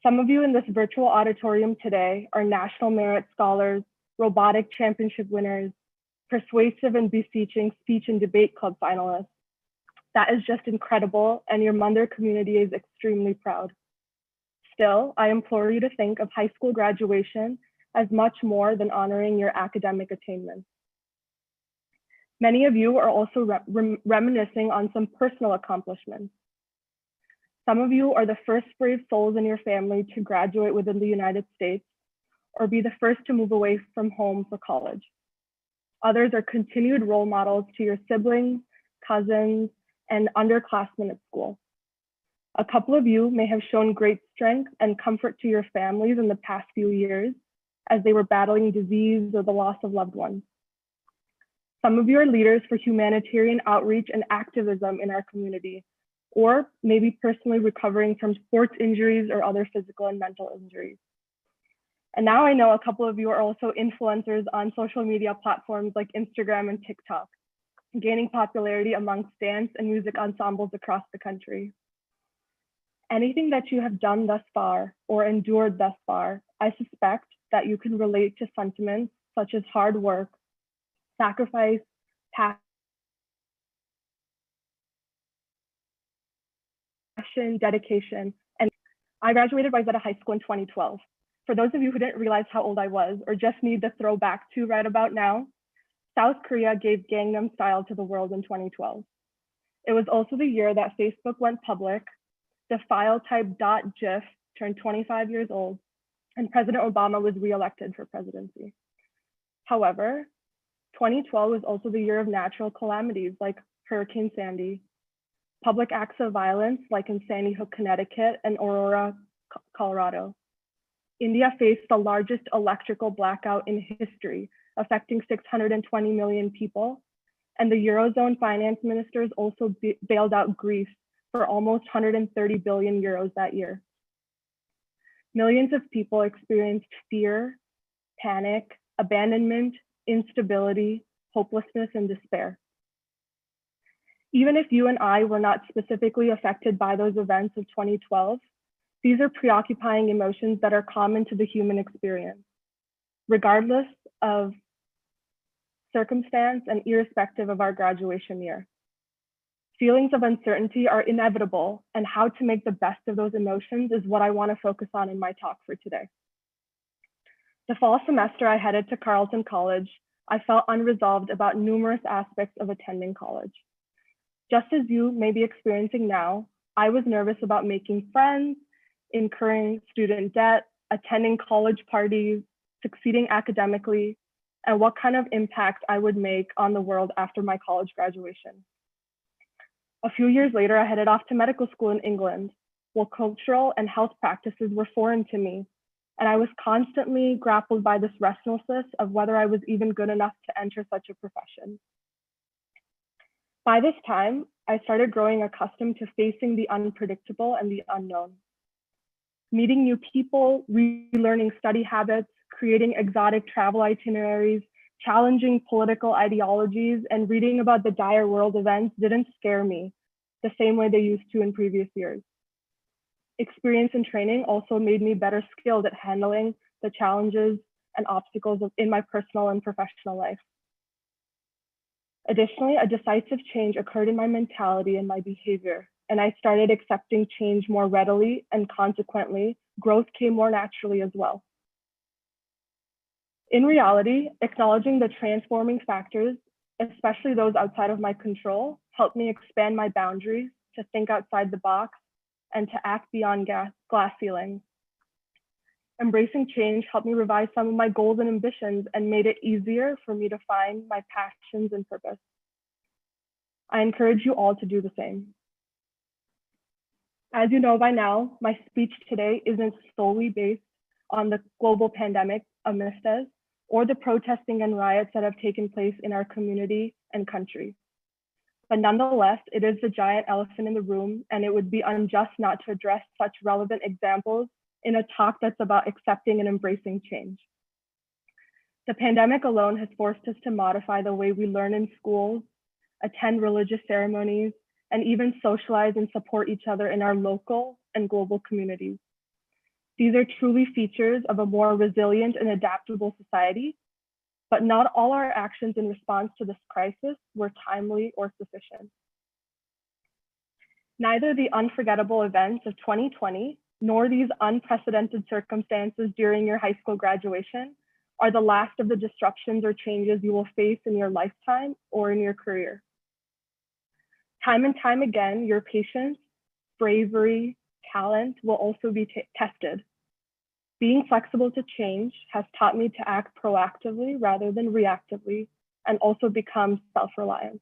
Some of you in this virtual auditorium today are National Merit Scholars, Robotic Championship winners, Persuasive and Beseeching Speech and Debate Club finalists. That is just incredible, and your Mandir community is extremely proud. Still, I implore you to think of high school graduation as much more than honoring your academic attainments. Many of you are also reminiscing on some personal accomplishments. Some of you are the first brave souls in your family to graduate within the United States or be the first to move away from home for college. Others are continued role models to your siblings, cousins, and underclassmen at school. A couple of you may have shown great strength and comfort to your families in the past few years as they were battling disease or the loss of loved ones. Some of you are leaders for humanitarian outreach and activism in our community, or maybe personally recovering from sports injuries or other physical and mental injuries. And now I know a couple of you are also influencers on social media platforms like Instagram and TikTok, gaining popularity amongst dance and music ensembles across the country. Anything that you have done thus far or endured thus far, I suspect that you can relate to sentiments such as hard work, sacrifice, passion, dedication, and I graduated Wayzata High School in 2012. For those of you who didn't realize how old I was or just need the throwback to right about now, South Korea gave Gangnam Style to the world in 2012. It was also the year that Facebook went public, the file type .gif turned 25 years old, and President Obama was reelected for presidency. However, 2012 was also the year of natural calamities like Hurricane Sandy, public acts of violence like in Sandy Hook, Connecticut, and Aurora, Colorado. India faced the largest electrical blackout in history, affecting 620 million people. And the Eurozone finance ministers also bailed out Greece for almost 130 billion euros that year. Millions of people experienced fear, panic, abandonment, instability, hopelessness, and despair. Even if you and I were not specifically affected by those events of 2012, these are preoccupying emotions that are common to the human experience, regardless of circumstance and irrespective of our graduation year. Feelings of uncertainty are inevitable, and how to make the best of those emotions is what I want to focus on in my talk for today. The fall semester I headed to Carleton College, I felt unresolved about numerous aspects of attending college. Just as you may be experiencing now, I was nervous about making friends, incurring student debt, attending college parties, succeeding academically, and what kind of impact I would make on the world after my college graduation. A few years later, I headed off to medical school in England, while cultural and health practices were foreign to me, and I was constantly grappled by this restlessness of whether I was even good enough to enter such a profession. By this time, I started growing accustomed to facing the unpredictable and the unknown. Meeting new people, relearning study habits, creating exotic travel itineraries, challenging political ideologies, and reading about the dire world events didn't scare me the same way they used to in previous years. Experience and training also made me better skilled at handling the challenges and obstacles in my personal and professional life. Additionally, a decisive change occurred in my mentality and my behavior, and I started accepting change more readily, and consequently, growth came more naturally as well. In reality, acknowledging the transforming factors, especially those outside of my control, helped me expand my boundaries, to think outside the box, and to act beyond glass ceilings. Embracing change helped me revise some of my goals and ambitions and made it easier for me to find my passions and purpose. I encourage you all to do the same. As you know by now, my speech today isn't solely based on the global pandemic amidst us, or the protesting and riots that have taken place in our community and country. But nonetheless, it is the giant elephant in the room, and it would be unjust not to address such relevant examples in a talk that's about accepting and embracing change. The pandemic alone has forced us to modify the way we learn in schools, attend religious ceremonies, and even socialize and support each other in our local and global communities. These are truly features of a more resilient and adaptable society, but not all our actions in response to this crisis were timely or sufficient. Neither the unforgettable events of 2020 nor these unprecedented circumstances during your high school graduation are the last of the disruptions or changes you will face in your lifetime or in your career. Time and time again, your patience, bravery, talent will also be tested. Being flexible to change has taught me to act proactively rather than reactively, and also become self-reliant.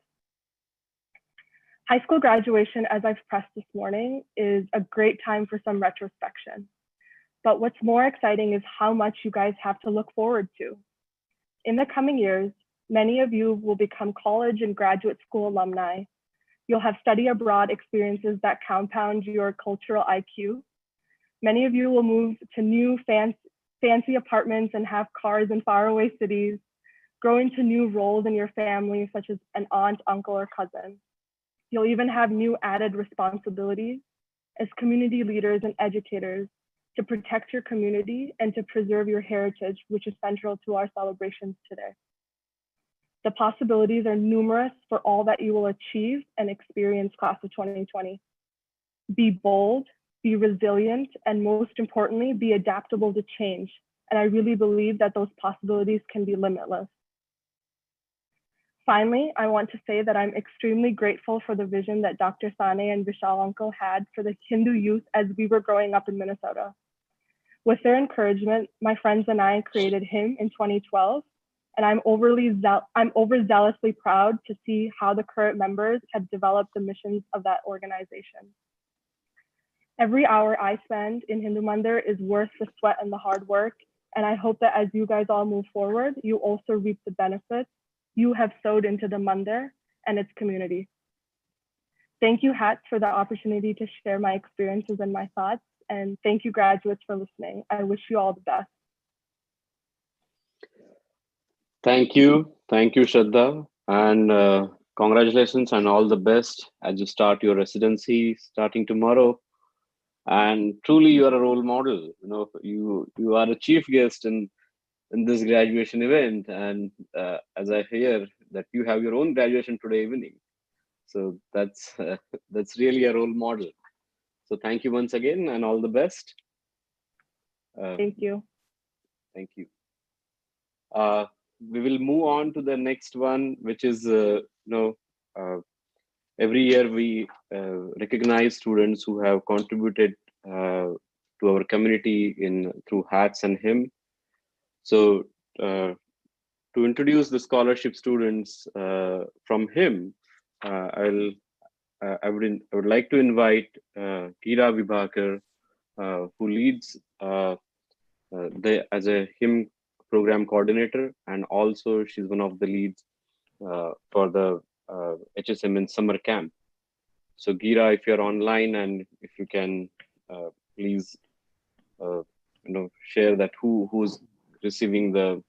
High school graduation, as I've pressed this morning, is a great time for some retrospection. But what's more exciting is how much you guys have to look forward to. In the coming years, many of you will become college and graduate school alumni. You'll have study abroad experiences that compound your cultural IQ. Many of you will move to new fancy apartments and have cars in faraway cities, grow into new roles in your family, such as an aunt, uncle, or cousin. You'll even have new added responsibilities as community leaders and educators to protect your community and to preserve your heritage, which is central to our celebrations today. The possibilities are numerous for all that you will achieve and experience, class of 2020. Be bold, be resilient, and most importantly, be adaptable to change. And I really believe that those possibilities can be limitless. Finally, I want to say that I'm extremely grateful for the vision that Dr. Sane and Vishal uncle had for the Hindu youth as we were growing up in Minnesota. With their encouragement, my friends and I created HIM in 2012, and I'm overzealously proud to see how the current members have developed the missions of that organization. Every hour I spend in Hindu Mandir is worth the sweat and the hard work, and I hope that as you guys all move forward, you also reap the benefits you have sowed into the Mandir and its community. Thank you, HATS, for the opportunity to share my experiences and my thoughts. And thank you, graduates, for listening. I wish you all the best. Thank you, Shraddha, and congratulations and all the best as you start your residency starting tomorrow. And truly, you are a role model. You are a chief guest in this graduation event, and as I hear that you have your own graduation today evening, so that's really a role model. So thank you once again, and all the best. Thank you. Thank you. We will move on to the next one, which is every year we recognize students who have contributed to our community through HATS and HIM. So to introduce the scholarship students from HIM, I would like to invite Kira Vibhakar, who leads as a HIM program coordinator, and also she's one of the leads for the HSMN summer camp. So Gira, if you're online and if you can please share that who's receiving the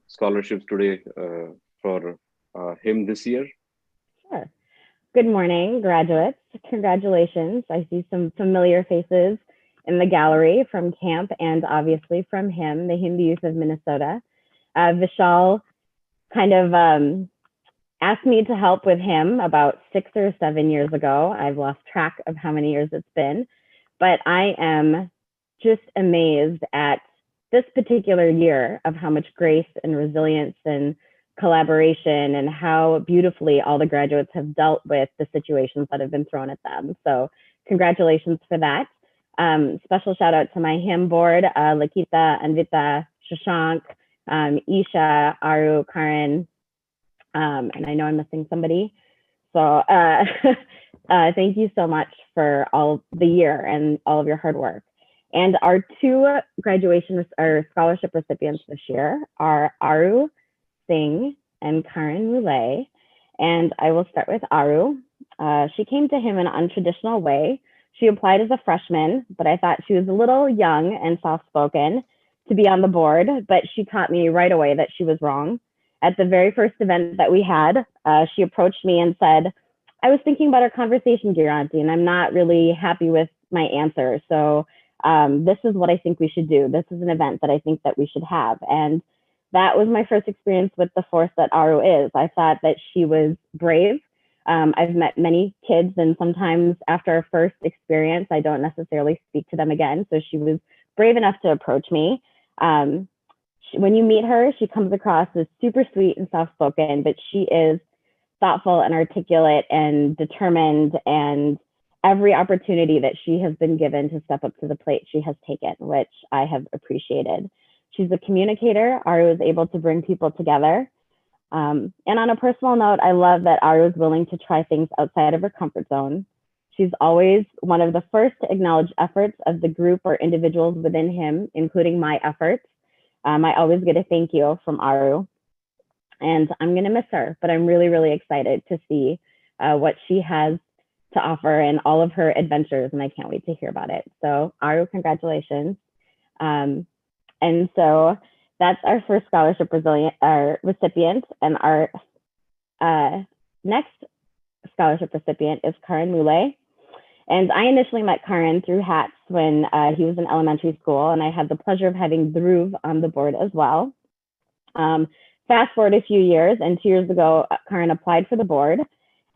scholarships today for HIM this year. Sure. Good morning, graduates. Congratulations. I see some familiar faces in the gallery from camp and obviously from HIM, the Hindu Youth of Minnesota. Vishal kind of asked me to help with HIM about 6 or 7 years ago. I've lost track of how many years it's been, but I am just amazed at this particular year of how much grace and resilience and collaboration and how beautifully all the graduates have dealt with the situations that have been thrown at them. So congratulations for that. Special shout out to my HIM board, Lakita, Anvita, Shashank, Isha, Aru, Karan, and I know I'm missing somebody. So thank you so much for all the year and all of your hard work. And our two graduation or scholarship recipients this year are Aru Singh and Karan Roulé. And I will start with Aru. She came to him in an untraditional way. She applied as a freshman, but I thought she was a little young and soft-spoken to be on the board, but she taught me right away that she was wrong. At the very first event that we had, she approached me and said, I was thinking about our conversation, Giranti, and I'm not really happy with my answer. So this is what I think we should do. This is an event that I think that we should have. And that was my first experience with the force that Aru is. I thought that she was brave. I've met many kids, and sometimes after our first experience, I don't necessarily speak to them again. So she was brave enough to approach me. When you meet her, she comes across as super sweet and soft-spoken, but she is thoughtful and articulate and determined, and every opportunity that she has been given to step up to the plate, she has taken, which I have appreciated. She's a communicator. Aru is able to bring people together. And on a personal note, I love that Aru is willing to try things outside of her comfort zone. She's always one of the first to acknowledge efforts of the group or individuals within HIM, including my efforts. I always get a thank you from Aru. And I'm going to miss her, but I'm really, really excited to see what she has to offer in all of her adventures, and I can't wait to hear about it. So Aru, congratulations. And And so that's our first scholarship recipient. And our next scholarship recipient is Karan Mule. And I initially met Karan through HATS when he was in elementary school, and I had the pleasure of having Dhruv on the board as well. Fast forward a few years, and 2 years ago, Karan applied for the board,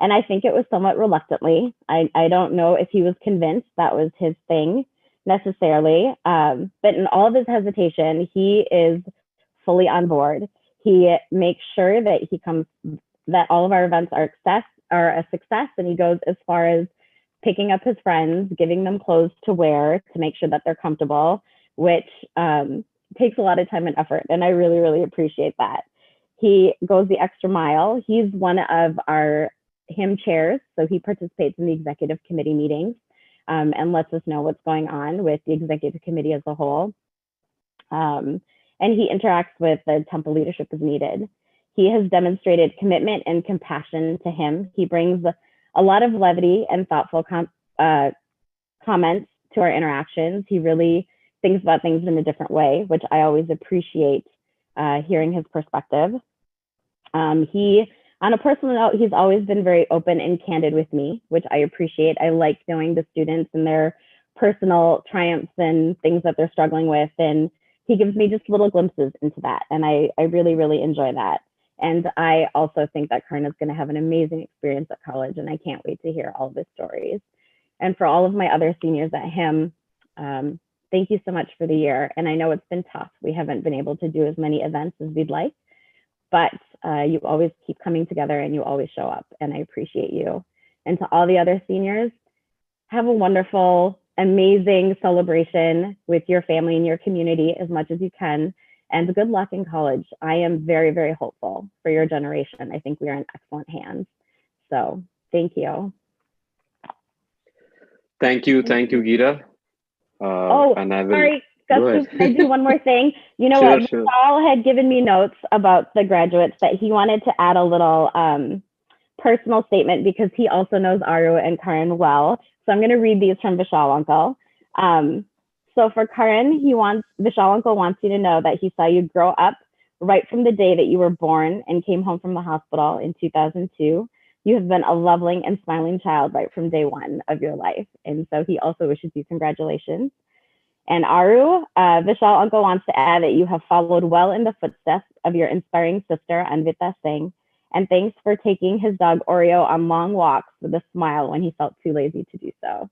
and I think it was somewhat reluctantly. I don't know if he was convinced that was his thing necessarily, but in all of his hesitation, he is fully on board. He makes sure that all of our events are a success, and he goes as far as picking up his friends, giving them clothes to wear to make sure that they're comfortable, which takes a lot of time and effort. And I really, really appreciate that. He goes the extra mile. He's one of our HIM chairs, so he participates in the executive committee meetings and lets us know what's going on with the executive committee as a whole. And he interacts with the temple leadership as needed. He has demonstrated commitment and compassion to HIM. He brings a lot of levity and thoughtful comments to our interactions. He really thinks about things in a different way, which I always appreciate hearing his perspective. On a personal note, he's always been very open and candid with me, which I appreciate. I like knowing the students and their personal triumphs and things that they're struggling with. And he gives me just little glimpses into that. And I really, really enjoy that. And I also think that Karan is going to have an amazing experience at college, and I can't wait to hear all of his stories. And for all of my other seniors at HIM, thank you so much for the year. And I know it's been tough. We haven't been able to do as many events as we'd like, but you always keep coming together and you always show up, and I appreciate you. And to all the other seniors, have a wonderful, amazing celebration with your family and your community as much as you can. And good luck in college. I am very, very hopeful for your generation. I think we are in excellent hands. So thank you. Thank you, Gira. Sorry, Gus, can I do one more thing? You know what? Sure. Vishal had given me notes about the graduates that he wanted to add a little personal statement because he also knows Aru and Karan well. So I'm going to read these from Vishal Uncle. So for Karan, Vishal Uncle wants you to know that he saw you grow up right from the day that you were born and came home from the hospital in 2002. You have been a loving and smiling child right from day one of your life. And so he also wishes you congratulations. And Aru, Vishal Uncle wants to add that you have followed well in the footsteps of your inspiring sister, Anvita Singh. And thanks for taking his dog Oreo on long walks with a smile when he felt too lazy to do so.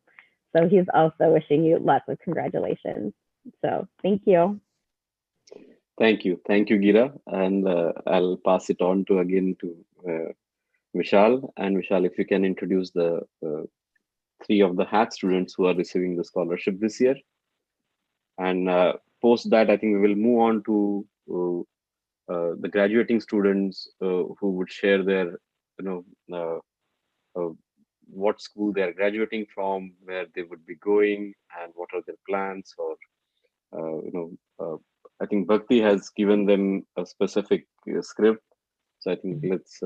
So he's also wishing you lots of congratulations. So thank you. Thank you, Gira. And I'll pass it on to Vishal. And Vishal, if you can introduce the 3 of the HAT students who are receiving the scholarship this year. And post that, I think we will move on to the graduating students who would share their, what school they are graduating from, where they would be going, and what are their plans. Or, I think Bhakti has given them a specific script. So I think let's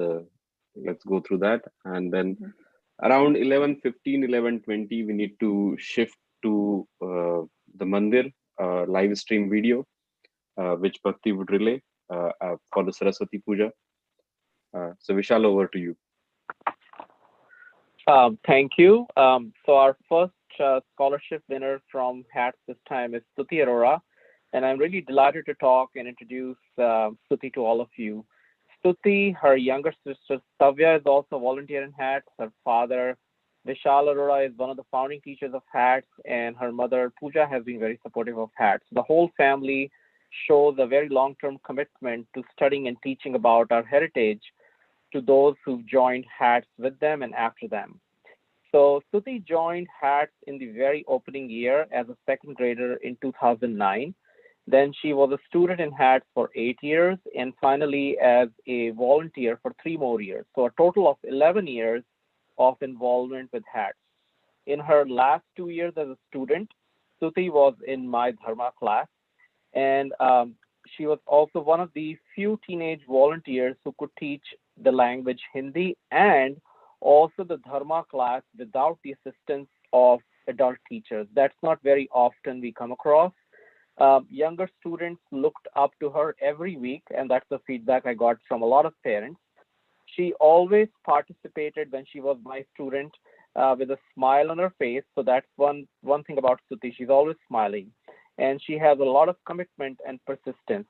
go through that. And then around 11:15, 11:20, we need to shift to the Mandir live stream video, which Bhakti would relay for the Saraswati Puja. So Vishal, over to you. Thank you. So our first scholarship winner from HATS this time is Stuti Arora. And I'm really delighted to talk and introduce Stuti to all of you. Stuti, her younger sister Savya, is also a volunteer in HATS. Her father, Vishal Arora, is one of the founding teachers of HATS, and her mother, Pooja, has been very supportive of HATS. The whole family shows a very long-term commitment to studying and teaching about our heritage to those who've joined HATS with them and after them. So Stuti joined HATS in the very opening year as a second grader in 2009. Then she was a student in HATS for 8 years, and finally as a volunteer for 3 more years. So a total of 11 years of involvement with HATS. In her last 2 years as a student, Stuti was in my Dharma class, and she was also one of the few teenage volunteers who could teach the language Hindi and also the Dharma class without the assistance of adult teachers. That's not very often we come across. Younger students looked up to her every week, and that's the feedback I got from a lot of parents. She always participated when she was my student with a smile on her face. So that's one thing about Stuti. She's always smiling, and she has a lot of commitment and persistence.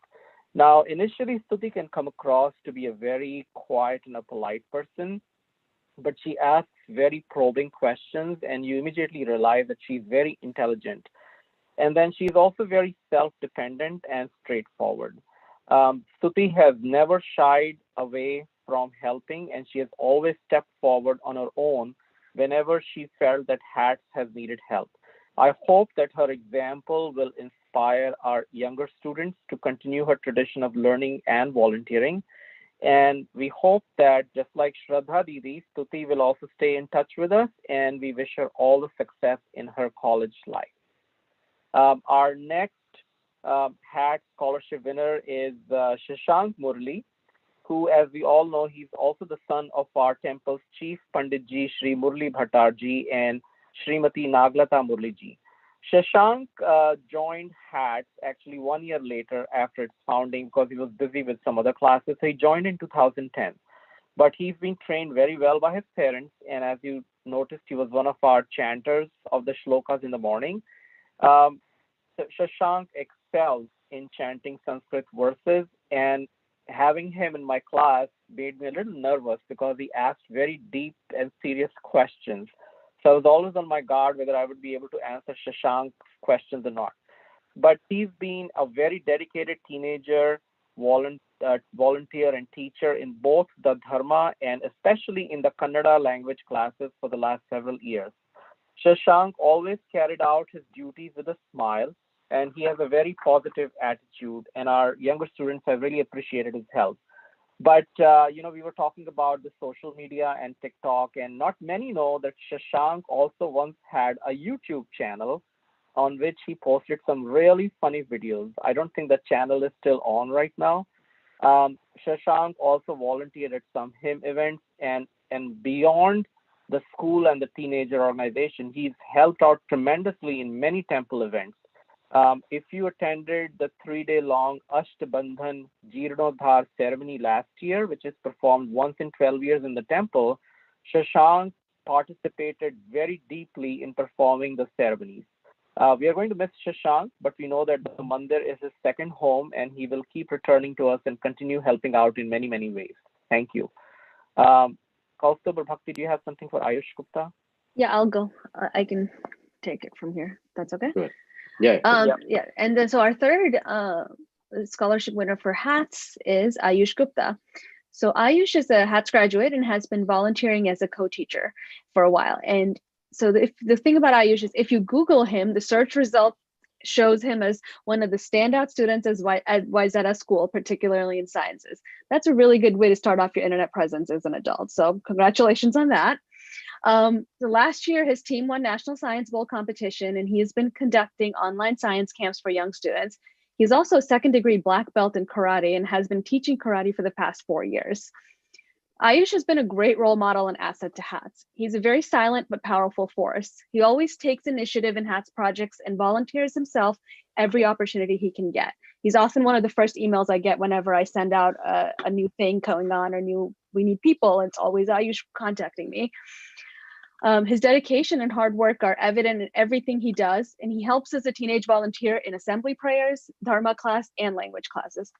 Now, initially, Stuti can come across to be a very quiet and a polite person, but she asks very probing questions, and you immediately realize that she's very intelligent. And then she's also very self-dependent and straightforward. Stuti has never shied away from helping, and she has always stepped forward on her own whenever she felt that HATS has needed help. I hope that her example will inspire our younger students to continue her tradition of learning and volunteering. And we hope that just like Shraddha Didi, Stuti will also stay in touch with us, and we wish her all the success in her college life. Our next HAT scholarship winner is Shashank Murli, who, as we all know, he's also the son of our temple's chief Pandit Ji, Shri Murli Bhattarji and Srimati Naglata Murli Ji. Shashank joined HATS actually 1 year later after its founding because he was busy with some other classes. So he joined in 2010. But he's been trained very well by his parents. And as you noticed, he was one of our chanters of the shlokas in the morning. Shashank excels in chanting Sanskrit verses, and having him in my class made me a little nervous because he asked very deep and serious questions. So I was always on my guard whether I would be able to answer Shashank's questions or not. But he's been a very dedicated teenager, volunteer and teacher in both the Dharma and especially in the Kannada language classes for the last several years. Shashank always carried out his duties with a smile, and he has a very positive attitude, and our younger students have really appreciated his help. But, we were talking about the social media and TikTok, and not many know that Shashank also once had a YouTube channel on which he posted some really funny videos. I don't think the channel is still on right now. Shashank also volunteered at some hymn events, and beyond the school and the teenager organization, he's helped out tremendously in many temple events. If you attended the 3-day-long Ashtabandhan Jeernodhar ceremony last year, which is performed once in 12 years in the temple, Shashank participated very deeply in performing the ceremonies. We are going to miss Shashank, but we know that the mandir is his second home, and he will keep returning to us and continue helping out in many, many ways. Thank you. Kaustubh or Bhakti, do you have something for Ayush Gupta? Yeah, I'll go. I can take it from here. That's okay. Good. Yeah. Yeah. And then so our third scholarship winner for HATS is Ayush Gupta. So Ayush is a HATS graduate and has been volunteering as a co-teacher for a while. And so the thing about Ayush is if you Google him, the search result shows him as one of the standout students at YZS school, particularly in sciences. That's a really good way to start off your internet presence as an adult. So congratulations on that. The last year, his team won National Science Bowl competition, and he has been conducting online science camps for young students. He's also a second-degree black belt in karate and has been teaching karate for the past 4 years. Ayush has been a great role model and asset to HATS. He's a very silent but powerful force. He always takes initiative in HATS projects and volunteers himself every opportunity he can get. He's often one of the first emails I get whenever I send out a new thing going on or we need people. It's always Ayush contacting me. His dedication and hard work are evident in everything he does, and he helps as a teenage volunteer in assembly prayers, Dharma class, and language classes.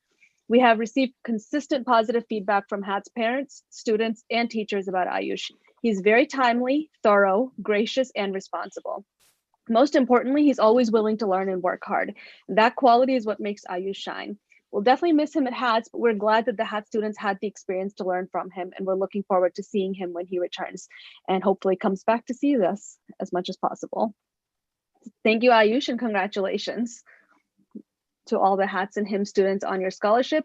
We have received consistent positive feedback from HATS parents, students, and teachers about Ayush. He's very timely, thorough, gracious, and responsible. Most importantly, he's always willing to learn and work hard. That quality is what makes Ayush shine. We'll definitely miss him at HATS, but we're glad that the HATS students had the experience to learn from him, and we're looking forward to seeing him when he returns and hopefully comes back to see us as much as possible. Thank you, Ayush, and congratulations to all the HATS and HIM students on your scholarship.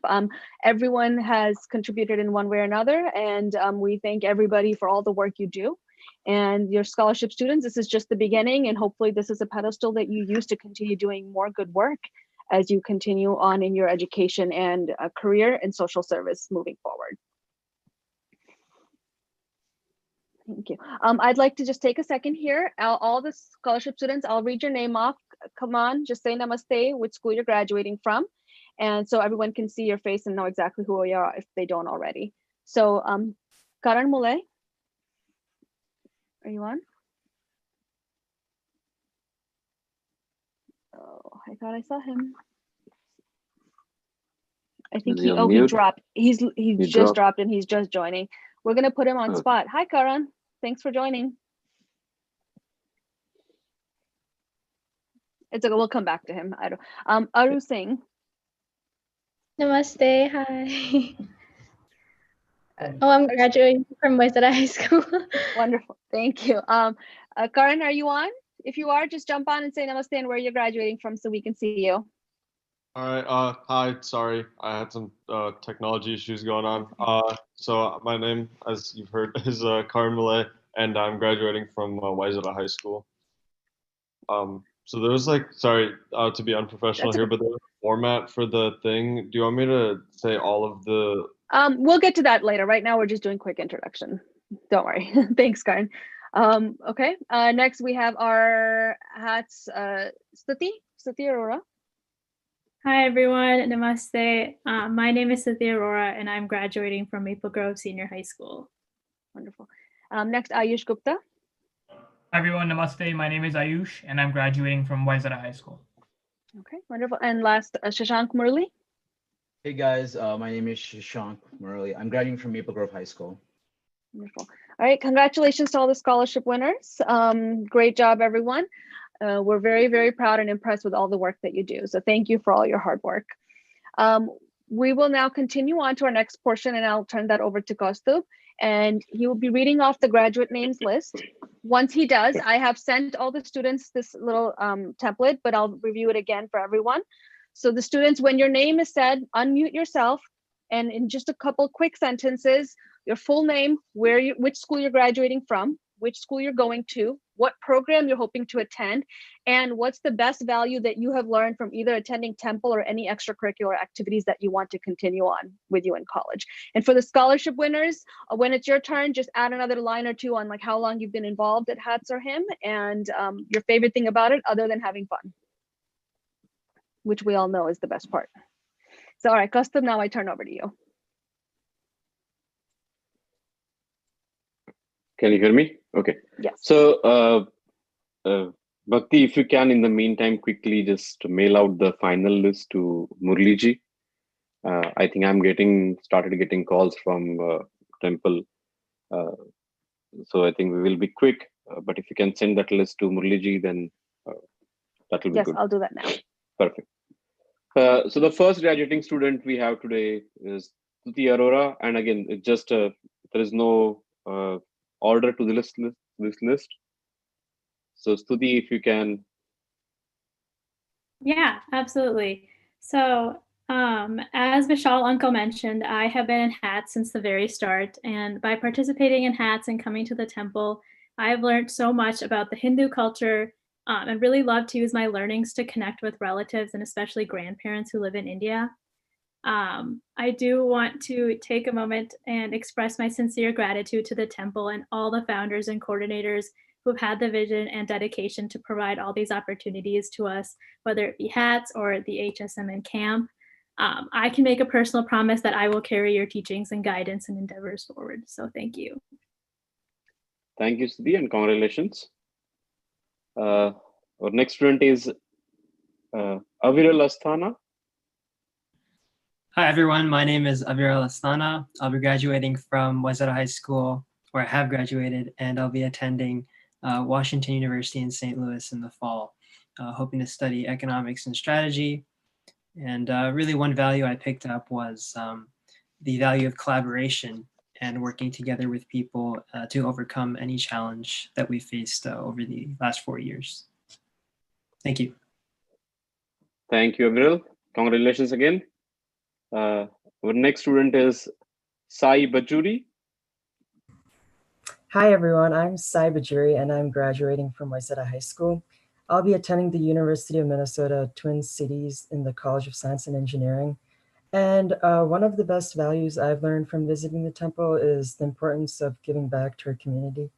Everyone has contributed in one way or another, and we thank everybody for all the work you do. And your scholarship students, this is just the beginning, and hopefully this is a pedestal that you use to continue doing more good work as you continue on in your education and career and social service moving forward. Thank you. I'd like to just take a second here. All the scholarship students, I'll read your name off come on, just say namaste, which school you're graduating from. And so everyone can see your face and know exactly who you are if they don't already. So Karan Mule, are you on? Oh, I thought I saw him. I think he dropped. He just dropped and he's just joining. We're gonna put him on spot. Hi, Karan. Thanks for joining. It's okay. We'll come back to him. I don't. Aru Singh. Namaste. Hi. I'm graduating from Moisera High School. Wonderful. Thank you. Karan, are you on? If you are, just jump on and say namaste and where you're graduating from so we can see you. All right. Hi. Sorry, I had some technology issues going on. So my name, as you've heard, is Karan Malay, and I'm graduating from Waizara High School. So there was sorry to be unprofessional here, but there was a format for the thing. Do you want me to say all of the? We'll get to that later. Right now, we're just doing quick introduction. Don't worry. Thanks, Karan. Okay. Next, we have our hats. Stuti Arora. Hi, everyone. Namaste. My name is Stuti Arora, and I'm graduating from Maple Grove Senior High School. Wonderful. Next, Ayush Gupta. Hi, everyone. Namaste. My name is Ayush, and I'm graduating from Waizara High School. Okay, wonderful. And last, Shashank Murli. Hey guys, my name is Shashank Murli. I'm graduating from Maple Grove High School. Wonderful. All right, congratulations to all the scholarship winners. Great job, everyone. We're very, very proud and impressed with all the work that you do. So thank you for all your hard work. We will now continue on to our next portion, and I'll turn that over to Kaustubh, and he will be reading off the graduate names list. Once he does, I have sent all the students this little template, but I'll review it again for everyone. So the students, when your name is said, unmute yourself, and in just a couple quick sentences, your full name, which school you're graduating from, which school you're going to, what program you're hoping to attend, and what's the best value that you have learned from either attending Temple or any extracurricular activities that you want to continue on with you in college. And for the scholarship winners, when it's your turn, just add another line or two on how long you've been involved at HATS or HIM, and your favorite thing about it other than having fun, which we all know is the best part. So all right, Kaustubh, now I turn over to you. Can you hear me? Okay. Yes. So, Bhakti, if you can, in the meantime, quickly just mail out the final list to Murliji. I think I'm started getting calls from Temple. So I think we will be quick. But if you can send that list to Murliji, then that will be good. Yes, I'll do that now. Perfect. So the first graduating student we have today is Stuti Arora. And again, it's just there is no order to the this list. So Stuti, if you can. Yeah, absolutely. So as Vishal Uncle mentioned, I have been in HATS since the very start. And by participating in HATS and coming to the temple, I've learned so much about the Hindu culture and really love to use my learnings to connect with relatives and especially grandparents who live in India. I do want to take a moment and express my sincere gratitude to the temple and all the founders and coordinators who've had the vision and dedication to provide all these opportunities to us, whether it be HATS or the HSMN camp. I can make a personal promise that I will carry your teachings and guidance and endeavors forward. So thank you. Thank you, Stuti, and congratulations. Our next student is Aviral Asthana. Hi, everyone. My name is Aviral Asthana. I'll be graduating from Waizara High School, where I have graduated, and I'll be attending Washington University in St. Louis in the fall, hoping to study economics and strategy. And really one value I picked up was the value of collaboration and working together with people to overcome any challenge that we faced over the last 4 years. Thank you. Thank you, Aviral. Congratulations again. Our next student is Sai Bajuri. Hi, everyone. I'm Sai Bajuri, and I'm graduating from Waizara High School. I'll be attending the University of Minnesota Twin Cities in the College of Science and Engineering. And one of the best values I've learned from visiting the temple is the importance of giving back to our community.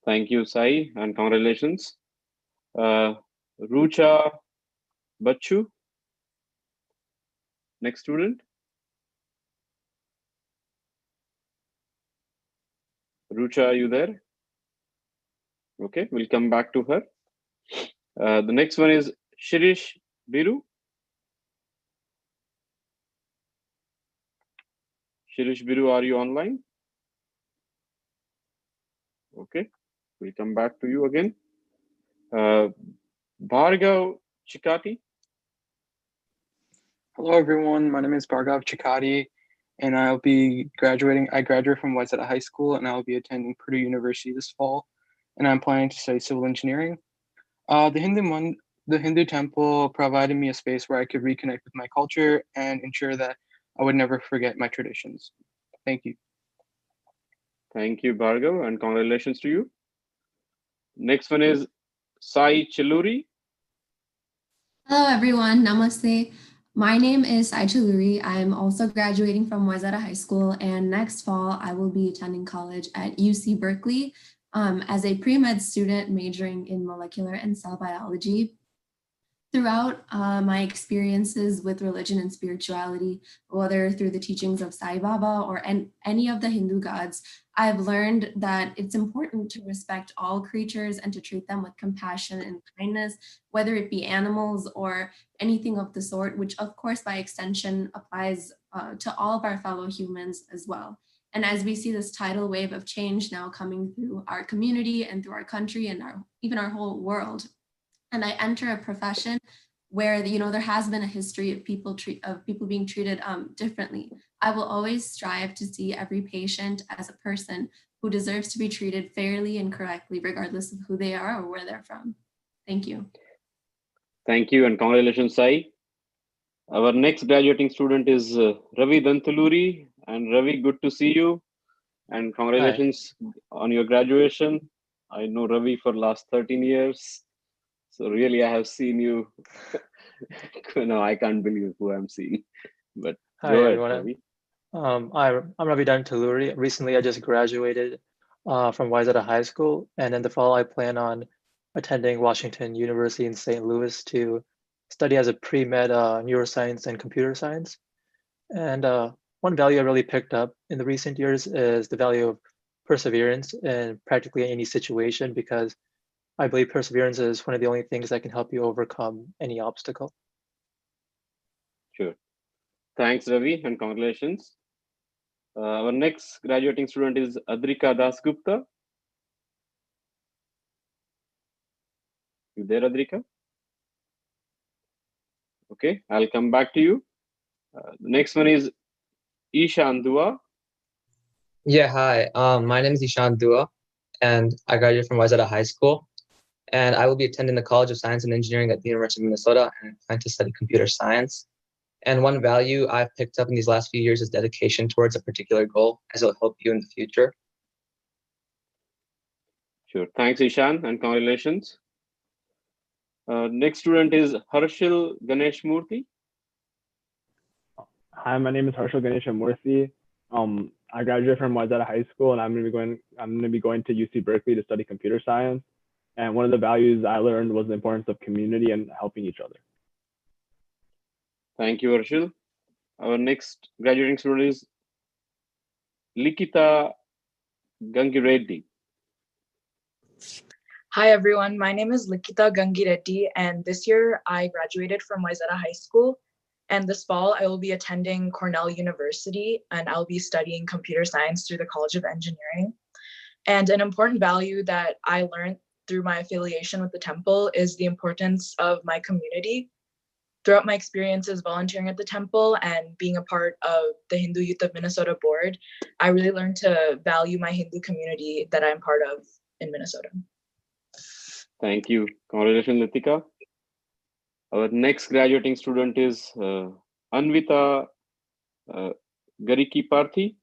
Thank you, Sai, and congratulations. Rucha Bachu. Next student. Rucha, are you there? Okay, we'll come back to her. The next one is Shirish Biru. Shirish Biru, are you online? Okay, we'll come back to you again. Bhargav Chikati. Hello, everyone. My name is Bhargav Chikati, and I'll be graduating. I graduated from Wayzata High School, and I'll be attending Purdue University this fall, and I'm planning to study civil engineering. The Hindu temple provided me a space where I could reconnect with my culture and ensure that I would never forget my traditions. Thank you. Thank you, Bhargav, and congratulations to you. Next one is Sai Chiluri. Hello, everyone. Namaste. My name is Sai Chiluri. I'm also graduating from Wayzata High School, and next fall I will be attending college at UC Berkeley as a pre-med student majoring in molecular and cell biology. Throughout my experiences with religion and spirituality, whether through the teachings of Sai Baba or any of the Hindu gods, I've learned that it's important to respect all creatures and to treat them with compassion and kindness, whether it be animals or anything of the sort, which of course by extension applies to all of our fellow humans as well. And as we see this tidal wave of change now coming through our community and through our country and even our whole world, and I enter a profession where there has been a history of people being treated differently, I will always strive to see every patient as a person who deserves to be treated fairly and correctly, regardless of who they are or where they're from. Thank you. Thank you and congratulations, Sai. Our next graduating student is Ravi Dantuluri. And Ravi, good to see you. And congratulations on your graduation. I know Ravi for last 13 years. So really, I have seen you. No, I can't believe who I'm seeing. But Hi, go ahead, everyone. Ravi. I'm Ravi Taluri. Recently, I just graduated from Wayzata High School, and in the fall, I plan on attending Washington University in St. Louis to study as a pre-med neuroscience and computer science. And one value I really picked up in the recent years is the value of perseverance in practically any situation, because I believe perseverance is one of the only things that can help you overcome any obstacle. Sure. Thanks, Ravi, and congratulations. Our next graduating student is Adrika Dasgupta. You there, Adrika? Okay, I'll come back to you. The next one is Ishan Dua. Yeah, hi. My name is Ishan Dua, and I graduated from Wayzata High School. And I will be attending the College of Science and Engineering at the University of Minnesota, and I plan to study computer science. And one value I've picked up in these last few years is dedication towards a particular goal, as it will help you in the future. Sure. Thanks, Ishan, and congratulations. Next student is Harshil Ganesh Murthy. Hi, my name is Harshil Ganesh Murthy. I graduated from Wayzata High School, and I'm going to be going to UC Berkeley to study computer science. And one of the values I learned was the importance of community and helping each other. Thank you, Harshil. Our next graduating student is Likita Gangireddy. Hi, everyone. My name is Likita Gangireddy, and this year I graduated from Wayzata High School. And this fall, I will be attending Cornell University, and I'll be studying computer science through the College of Engineering. And an important value that I learned through my affiliation with the temple is the importance of my community. Throughout my experiences volunteering at the temple and being a part of the Hindu Youth of Minnesota board, I really learned to value my Hindu community that I'm part of in Minnesota. Thank you. Congratulations, Litika. Our next graduating student is Anvita Gariki Parthi.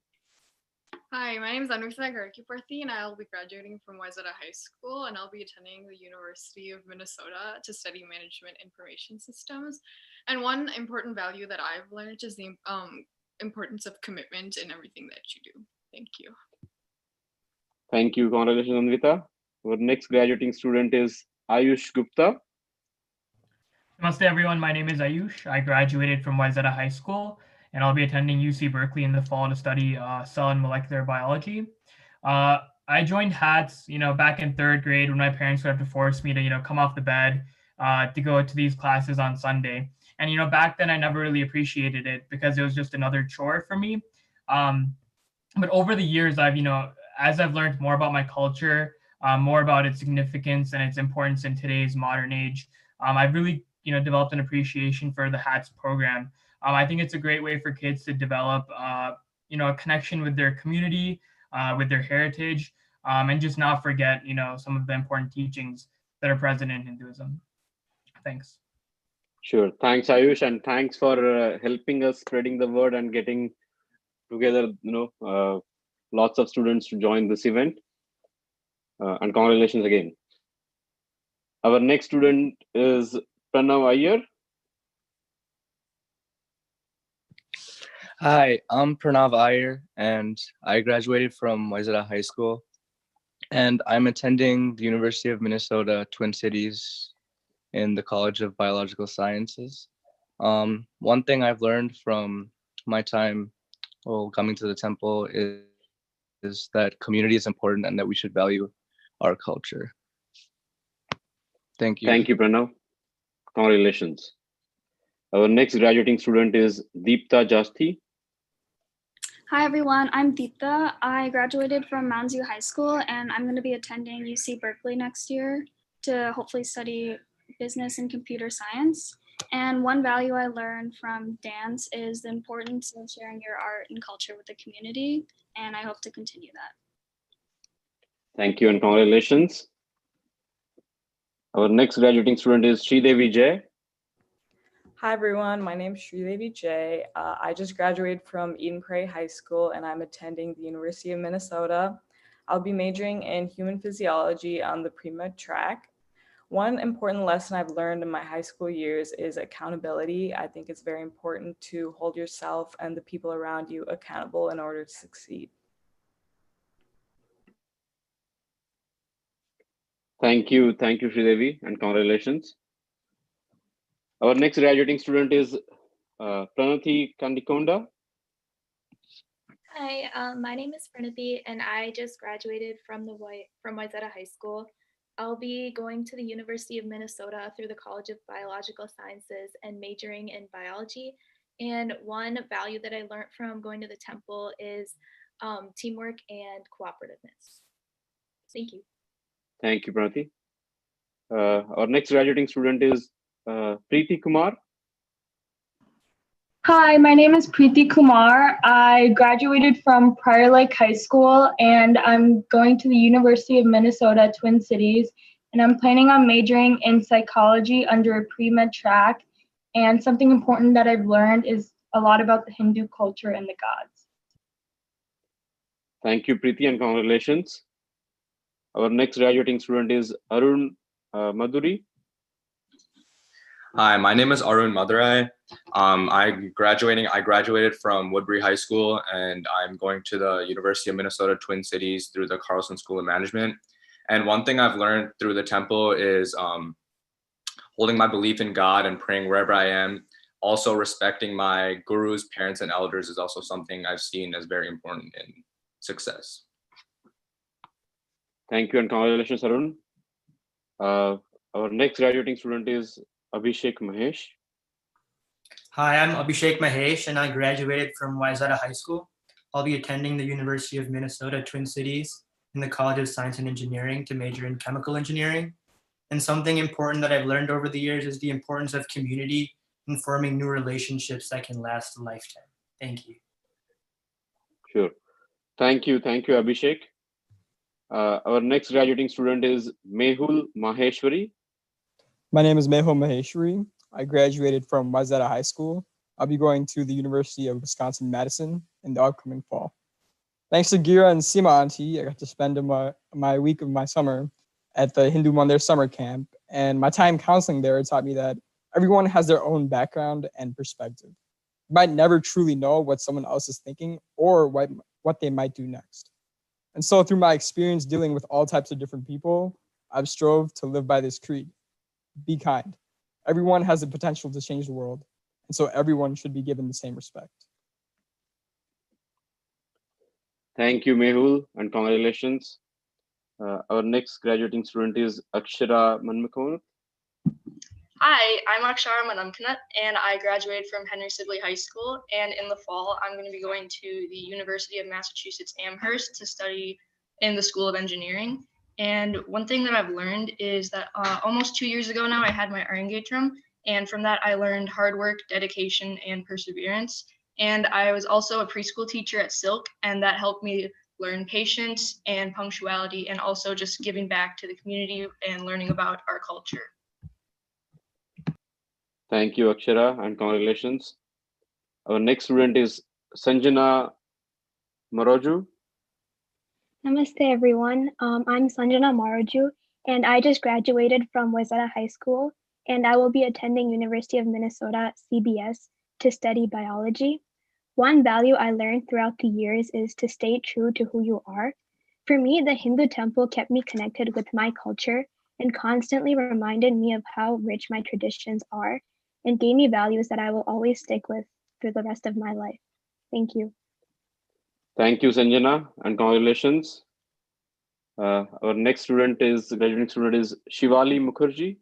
Hi, my name is Anvita Gariki-Parthi, and I'll be graduating from Wayzata High School, and I'll be attending the University of Minnesota to study management information systems. And one important value that I've learned is the importance of commitment in everything that you do. Thank you. Thank you. Congratulations, Anvita. Our next graduating student is Ayush Gupta. Namaste, everyone. My name is Ayush. I graduated from Wayzata High School, and I'll be attending UC Berkeley in the fall to study cell and molecular biology. I joined HATS, back in 3rd grade when my parents would have to force me to, come off the bed to go to these classes on Sunday. And, back then I never really appreciated it because it was just another chore for me. But over the years, as I've learned more about my culture, more about its significance and its importance in today's modern age, I've really, developed an appreciation for the HATS program. I think it's a great way for kids to develop, a connection with their community, with their heritage, and just not forget, some of the important teachings that are present in Hinduism. Thanks. Sure. Thanks, Ayush, and thanks for helping us spreading the word and getting together, lots of students to join this event. And congratulations again. Our next student is Pranav Iyer. Hi, I'm Pranav Iyer, and I graduated from Wayzata High School, and I'm attending the University of Minnesota, Twin Cities in the College of Biological Sciences. One thing I've learned from my time coming to the temple is that community is important and that we should value our culture. Thank you. Thank you, Pranav. Congratulations. Our next graduating student is Deepta Jasti. Hi, everyone. I'm Deepta. I graduated from Mounds View High School, and I'm going to be attending UC Berkeley next year to hopefully study business and computer science. And one value I learned from dance is the importance of sharing your art and culture with the community, and I hope to continue that. Thank you and congratulations. Our next graduating student is Sridevi Jay. Hi everyone, my name is Sridevi Jay. I just graduated from Eden Prairie High School and I'm attending the University of Minnesota. I'll be majoring in human physiology on the pre-med track. One important lesson I've learned in my high school years is accountability. I think it's very important to hold yourself and the people around you accountable in order to succeed. Thank you, Sridevi, and congratulations. Our next graduating student is Pranati Kandikonda. Hi, my name is Pranati, and I just graduated from Wayzata High School. I'll be going to the University of Minnesota through the College of Biological Sciences and majoring in biology. And one value that I learned from going to the temple is teamwork and cooperativeness. Thank you. Thank you, Pranati. Our next graduating student is Preeti Kumar. Hi, my name is Preeti Kumar. I graduated from Prior Lake High School and I'm going to the University of Minnesota, Twin Cities, and I'm planning on majoring in psychology under a pre-med track. And something important that I've learned is a lot about the Hindu culture and the gods. Thank you, Preeti, and congratulations. Our next graduating student is Arun Madhuri. Hi, my name is Arun Madurai. I graduated from Woodbury High School, and I'm going to the University of Minnesota Twin Cities through the Carlson School of Management. And one thing I've learned through the temple is holding my belief in God and praying wherever I am. Also respecting my gurus, parents, and elders is also something I've seen as very important in success. Thank you and congratulations, Arun. Our next graduating student is Abhishek Mahesh. Hi, I'm Abhishek Mahesh, and I graduated from Wayzata High School. I'll be attending the University of Minnesota Twin Cities in the College of Science and Engineering to major in chemical engineering. And something important that I've learned over the years is the importance of community and forming new relationships that can last a lifetime. Thank you. Sure. Thank you, Abhishek. Our next graduating student is Mehul Maheshwari. My name is Mehul Maheshwari. I graduated from Wayzata High School. I'll be going to the University of Wisconsin-Madison in the upcoming fall. Thanks to Gira and Seema Auntie, I got to spend my week of my summer at the Hindu Mandir summer camp. And my time counseling there taught me that everyone has their own background and perspective. You might never truly know what someone else is thinking or what they might do next. And so through my experience dealing with all types of different people, I've strove to live by this creed. Be kind. Everyone has the potential to change the world, and so everyone should be given the same respect. Thank you, Mehul, and congratulations. Our next graduating student is Akshara Manmakon. Hi, I'm Akshara Manamkanat, and I graduated from Henry Sibley High School. And in the fall, I'm going to be going to the University of Massachusetts Amherst to study in the School of Engineering. And one thing that I've learned is that almost 2 years ago now, I had my Engagement, and from that, I learned hard work, dedication, and perseverance. And I was also a preschool teacher at Silk, and that helped me learn patience and punctuality, and also just giving back to the community and learning about our culture. Thank you, Akshara, and congratulations. Our next student is Sanjana Maroju. Namaste, everyone. I'm Sanjana Maraju, and I just graduated from Wayzata High School, and I will be attending University of Minnesota CBS to study biology. One value I learned throughout the years is to stay true to who you are. For me, the Hindu temple kept me connected with my culture and constantly reminded me of how rich my traditions are and gave me values that I will always stick with for the rest of my life. Thank you. Thank you, Sanjana, and congratulations. Our next graduating student is Shivali Mukherjee.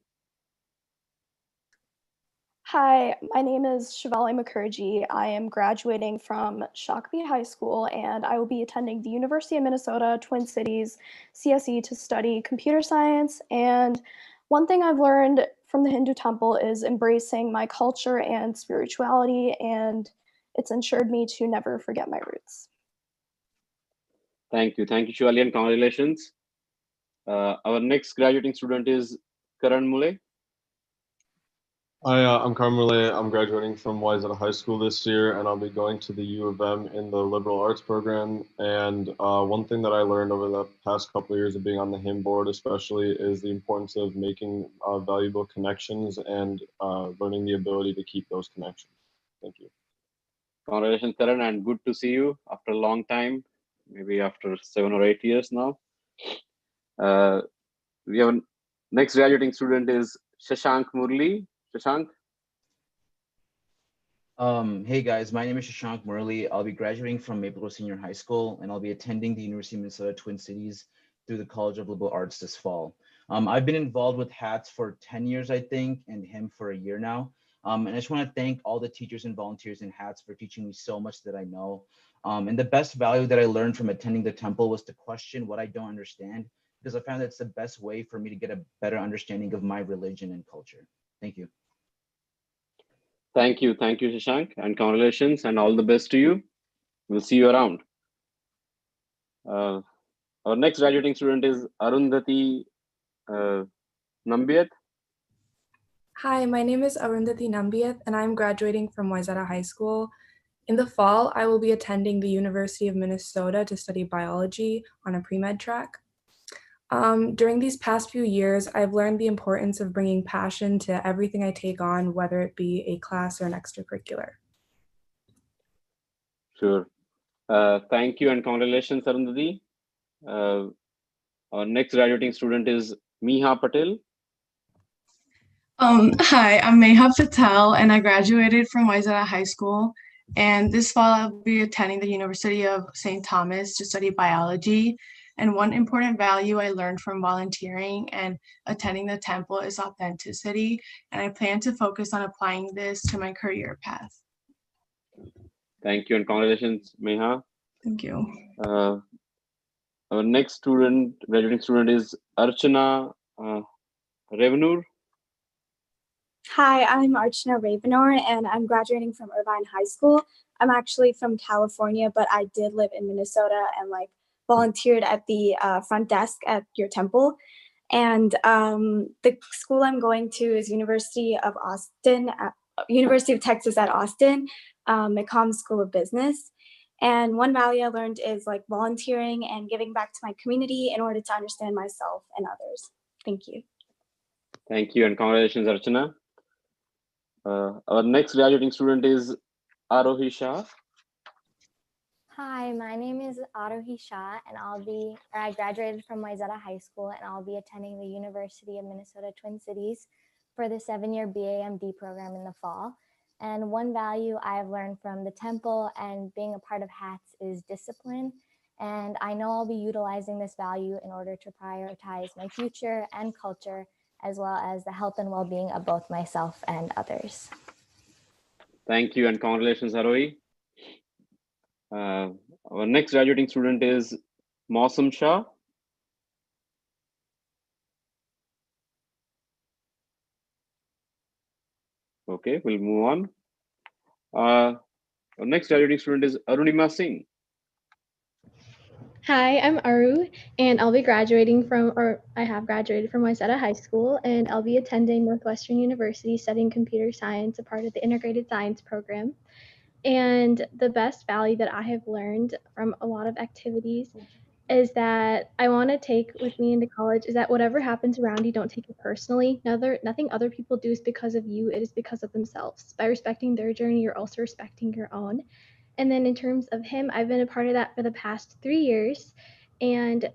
Hi, my name is Shivali Mukherjee. I am graduating from Shakopee High School, and I will be attending the University of Minnesota Twin Cities CSE to study computer science. And one thing I've learned from the Hindu temple is embracing my culture and spirituality, and it's ensured me to never forget my roots. Thank you, Shivali, and congratulations. Our next graduating student is Karan Mule. Hi, I'm Karan Mule. I'm graduating from Wayzata High School this year, and I'll be going to the U of M in the liberal arts program. And one thing that I learned over the past couple of years of being on the HIM board especially is the importance of making valuable connections and learning the ability to keep those connections. Thank you. Congratulations, Karan, and good to see you after a long time, maybe after 7 or 8 years now. We have next graduating student is Shashank Murli. Shashank. Hey guys, my name is Shashank Murli. I'll be graduating from Maple Grove Senior High School, and I'll be attending the University of Minnesota Twin Cities through the College of Liberal Arts this fall. I've been involved with HATS for 10 years, I think, and HIM for a year now. And I just want to thank all the teachers and volunteers in HATS for teaching me so much that I know. And the best value that I learned from attending the temple was to question what I don't understand, because I found that's the best way for me to get a better understanding of my religion and culture. Thank you. Thank you, Shashank, and congratulations and all the best to you. We'll see you around. Our next graduating student is Arundhati Nambiat. Hi, my name is Arundhati Nambiat, and I'm graduating from Wayzata High School. In the fall, I will be attending the University of Minnesota to study biology on a pre-med track. During these past few years, I've learned the importance of bringing passion to everything I take on, whether it be a class or an extracurricular. Sure. Thank you and congratulations, Arundhati. Our next graduating student is Miha Patel. Hi, I'm Meha Patel, and I graduated from Wayzata High School. And this fall, I'll be attending the University of St. Thomas to study biology. And one important value I learned from volunteering and attending the temple is authenticity. And I plan to focus on applying this to my career path. Thank you and congratulations, Meha. Thank you. Our next graduating student is Archana Revenur. Hi, I'm Archana Ravenor, and I'm graduating from Irvine High School. I'm actually from California, but I did live in Minnesota and volunteered at the front desk at your temple. And the school I'm going to is University of Texas at Austin, McCombs School of Business. And one value I learned is volunteering and giving back to my community in order to understand myself and others. Thank you. Thank you and congratulations, Archana. Our next graduating student is Arohi Shah. Hi, my name is Arohi Shah, and I graduated from Wayzata High School, and I'll be attending the University of Minnesota Twin Cities for the 7-year BAMD program in the fall. And one value I've learned from the temple and being a part of HATS is discipline. And I know I'll be utilizing this value in order to prioritize my future and culture, as well as the health and well-being of both myself and others. Thank you and congratulations, Arohi. Our next graduating student is Mausam Shah. Okay, we'll move on. Our next graduating student is Arunima Singh. Hi, I'm Aru, and I'll be graduating from, or I have graduated from Wayzata High School, and I'll be attending Northwestern University studying computer science, a part of the integrated science program. And the best value that I have learned from a lot of activities is that I want to take with me into college is that whatever happens around you, don't take it personally. Nothing other people do is because of you, it is because of themselves. By respecting their journey, you're also respecting your own. And then in terms of him, I've been a part of that for the past 3 years. And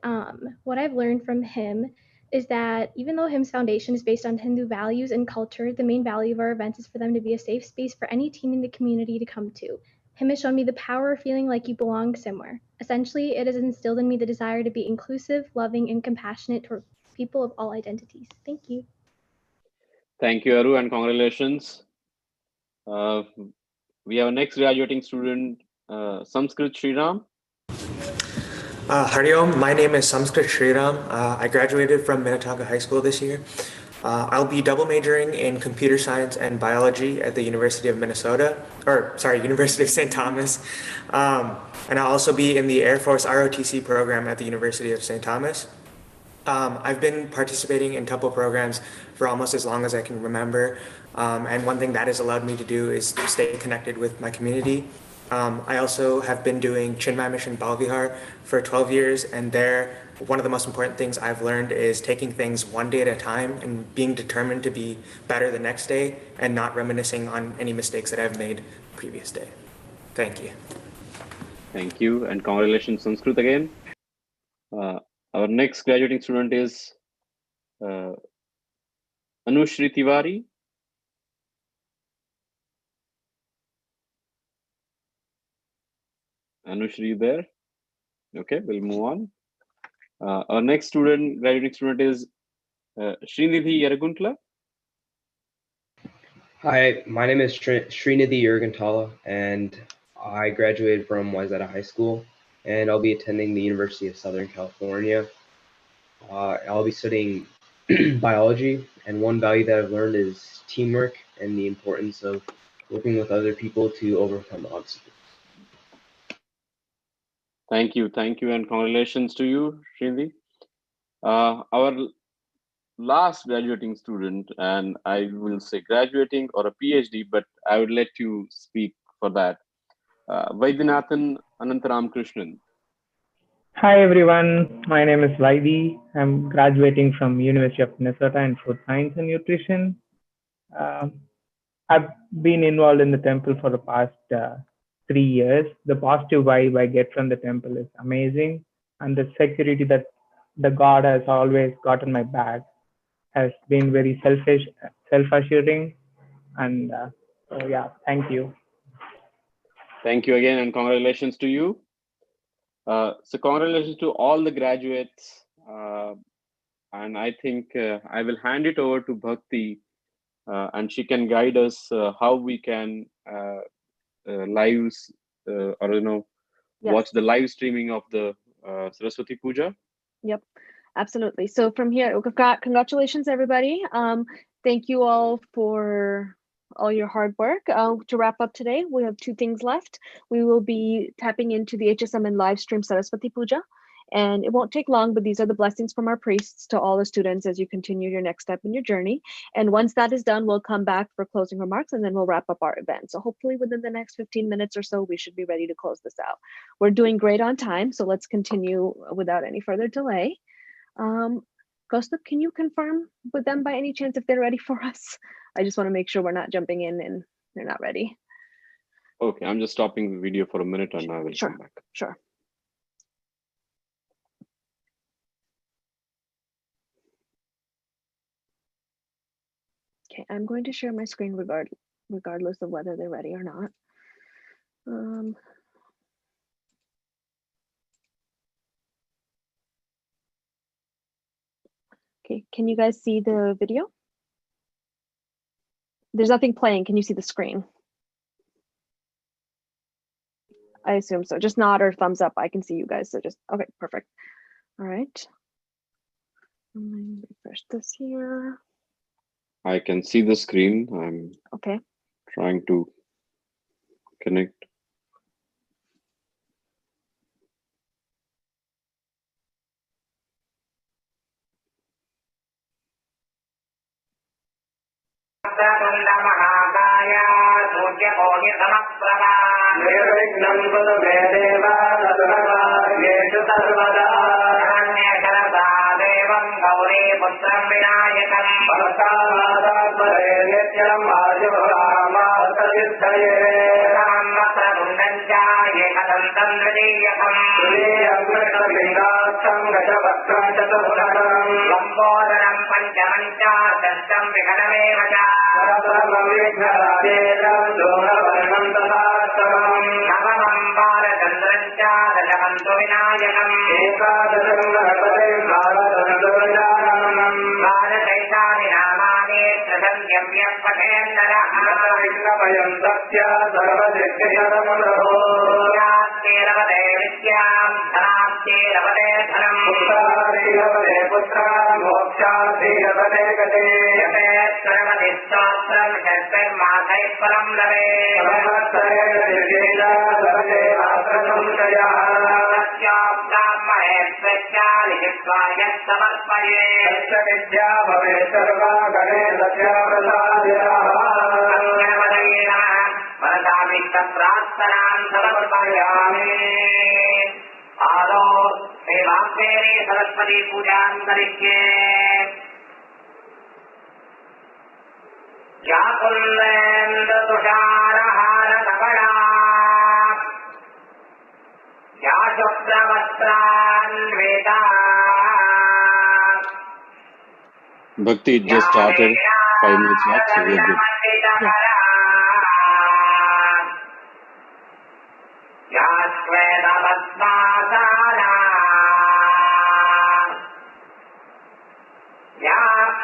what I've learned from him is that even though HIM's foundation is based on Hindu values and culture, the main value of our events is for them to be a safe space for any teen in the community to come to. HIM has shown me the power of feeling like you belong somewhere. Essentially, it has instilled in me the desire to be inclusive, loving, and compassionate toward people of all identities. Thank you. Thank you, Aru, and congratulations. We have a next graduating student, Sanskrit Sriram. Hari Om, my name is Samskrit Sriram. I graduated from Minnetonka High School this year. I'll be double majoring in computer science and biology at the University of Minnesota, University of St. Thomas. And I'll also be in the Air Force ROTC program at the University of St. Thomas. I've been participating in temple programs for almost as long as I can remember. And one thing that has allowed me to do is to stay connected with my community. I also have been doing Chinmay Mission Balvihar for 12 years, and there, one of the most important things I've learned is taking things one day at a time and being determined to be better the next day and not reminiscing on any mistakes that I've made the previous day. Thank you. Thank you, and congratulations, Sanskrit, again. Our next graduating student is Anushri Tiwari. Anushri, you there? Okay, we'll move on. Our next graduating student is Srinidhi Yeraguntla. Hi, my name is Srinidhi Yeraguntala, and I graduated from Wayzata High School, and I'll be attending the University of Southern California. I'll be studying biology, and one value that I've learned is teamwork and the importance of working with other people to overcome obstacles. Thank you, and congratulations to you, Srinidhi. Our last graduating student, and I will say graduating or a PhD, but I would let you speak for that. Vaidyanathan Anantaram Krishnan. Hi everyone, my name is Vaidi. I'm graduating from University of Minnesota in Food Science and Nutrition. I've been involved in the temple for the past 3 years. The positive vibe I get from the temple is amazing, and the security that the God has always gotten my back has been very self-assuring, and so yeah, thank you. Thank you again, and congratulations to you. So congratulations to all the graduates, and I think I will hand it over to Bhakti, and she can guide us how we can watch the live streaming of the Saraswati Puja. Yep, absolutely. So from here, congratulations, everybody. Thank you all for all your hard work. To wrap up today, we have 2 things left. We will be tapping into the HSMN live stream Saraswati Puja, and it won't take long, but these are the blessings from our priests to all the students as you continue your next step in your journey. And once that is done, we'll come back for closing remarks, and then we'll wrap up our event. So hopefully within the next 15 minutes or so, we should be ready to close this out. We're doing great on time, so let's continue without any further delay. Kosta, can you confirm with them by any chance if they're ready for us? I just want to make sure we're not jumping in and they're not ready. Okay, I'm just stopping the video for a minute and I will Sure. come back. Sure. Okay, I'm going to share my screen regardless of whether they're ready or not. Okay, can you guys see the video? There's nothing playing. Can you see the screen? I assume so. Just nod or thumbs up. I can see you guys. So just, okay, perfect. All right. Let me refresh this here. I can see the screen. I'm okay. Trying to connect. Saraswati पूजा करिष्ये क्या कुल्लेन्द्र तुषारहार धवला क्या शुभ्रवस्त्रान्विता Bhakti just started 5 minutes back, so we're good. या श्वेतवस्त्रासारा या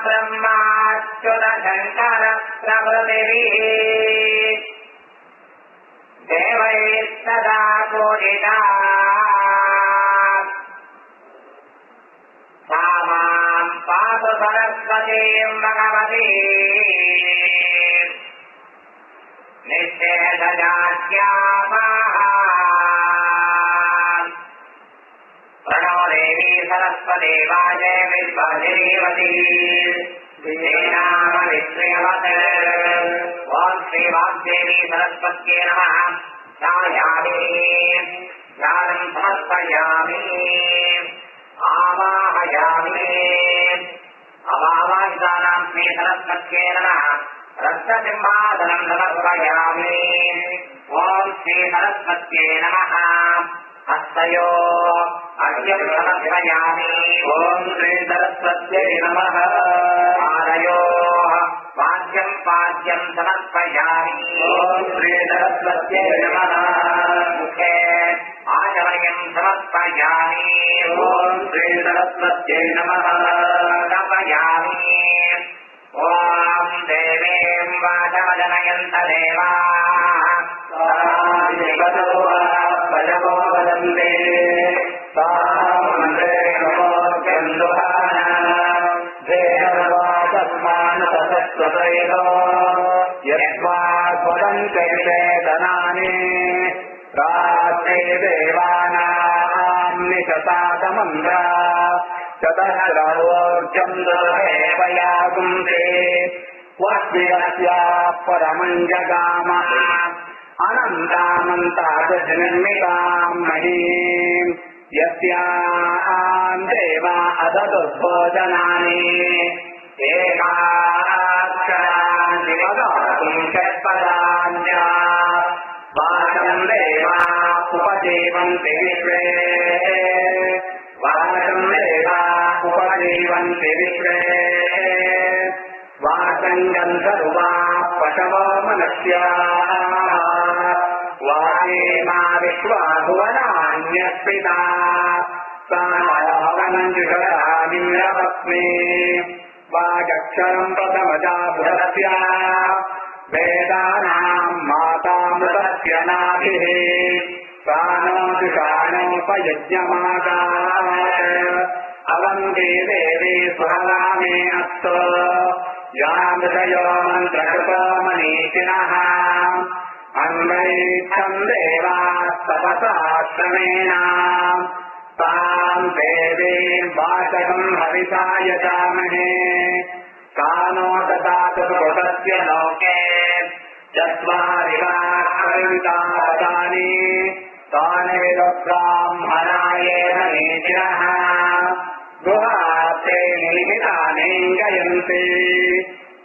ब्रह्माच्युतशङ्कर प्रभृतिभिः देवैस्तदा पूजिता सा मां पातु सरस्वतीं भगवतीम् निश्चेदजात्यापाः प्रणो देवी सरस्वती वाजे विश्वधीवती श्रीरामविश्रेवत् ॐ श्री वाग्देवी सरस्वत्यै नमः ध्यायामि ध्यानं समर्पयामि आवाहयामि अवावाहितानां श्री सरस्वत्यै नमः रक्तसिंहासनं समर्पयामि ॐ श्री सरस्वत्यै नमः हस्तयो अर्घ्यं समर्पयामि ॐ श्री सरस्वत्यै नमः पादयोः वाद्यं पाद्यं समर्पयामि ॐ श्री सरस्वत्यै नमः मुखे आचमनीयं समर्पयामि ॐ श्री सरस्वत्यै नमः समर्पयामि ॐ देवीं वाचमजनयन्त देवाः वदन्ते यद्वाद्वदन्ते रात्रे देवानां निशतातमन्द्रा चतस्रवोर्जं दुर्हेवयागुंसे वह्यस्याः परमञ्जगामः अनन्तामन्तादृनिर्मितां महीम् यस्यां देवा अददुर्भोजनानि एकाक्षराणि वदातुं षट्पदाञ्च वाचं देवा उपजीवन्ति विश्वे वाचं देवा उपजीवन्ति विश्वे वाचं गन्धर्वा पशवो मनुष्याः वाचे मा विश्वा भुवनान्यस्मिता सावनञ्जुषरामिन्द्रपत्नी वागक्षरम् प्रथमजा बुधस्य वेदानाम् मातामृतस्य नाभिः सानोऽजुषाणोपयज्ञमागात् अवन्ति देवी सुहलामे अस्तु यामृषयो मन्त्रकृतो मनीषिणः अन्वैच्छन् देवास्तपसाश्रमेण ताम् देवीम् वाचकम् हविषा यजामहे कानो ददातु पुरुषस्य लोके चत्वारिवाक्करितानि तानि विदुब्राह्मणायेन नीतिनः गुहाते निहितानीङ्गयन्ति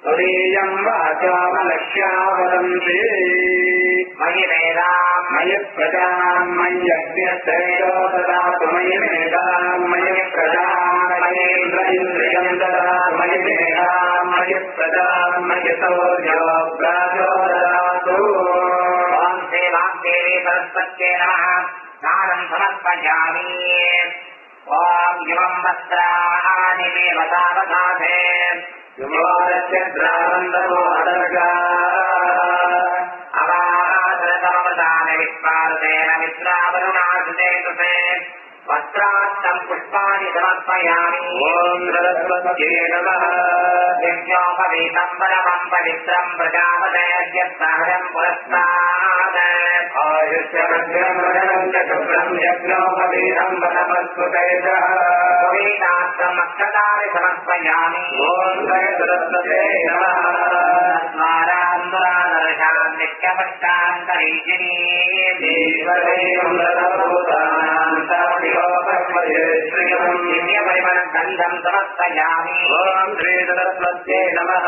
तुरीयम् वाचो मनुष्या वदन्ति मयि वेदाम् मयि प्रजाम् मय्यज्ञश्रेयो ददातु मयि वेदाम् मयि प्रजाम् मयीन्द्रियम् ददातु मयि वेदाम् मयि प्रजाम् मयि सौर्यो प्राजो ददातु ॐ श्रीवाग्देवी सरस्वत्यै नमः स्नानम् समर्पयामि ॐ इमम् वस्त्राणि देवतावदाथे युवारस्य द्रावन्दो अदर्गा अवादरसमवदाने विस्मारतेन मित्रावरुणासुते वस्त्रार्थम् पुष्पाणि समर्पयामि ॐ सरस्वत्यै नमः यज्ञोपवीतम् परमम् पवित्रम् प्रजापतेर्यत्सहजम् पुरस्तात् आयुष्यमध्यम् वदनम् च शुभ्रम् यज्ञोपवीतम् वनमस्कृतेजः पुरीणार्थम् अक्षतानि समर्पयामि ॐ सरस्वत्यै नमः स्मारान्दरादर्शान् नित्यपक्षान्तरीजिनी देवदेवम् रथभूतान् दिव्यपरिमलगन्धम् समर्पयामि ॐ श्रीसरस्वत्यै नमः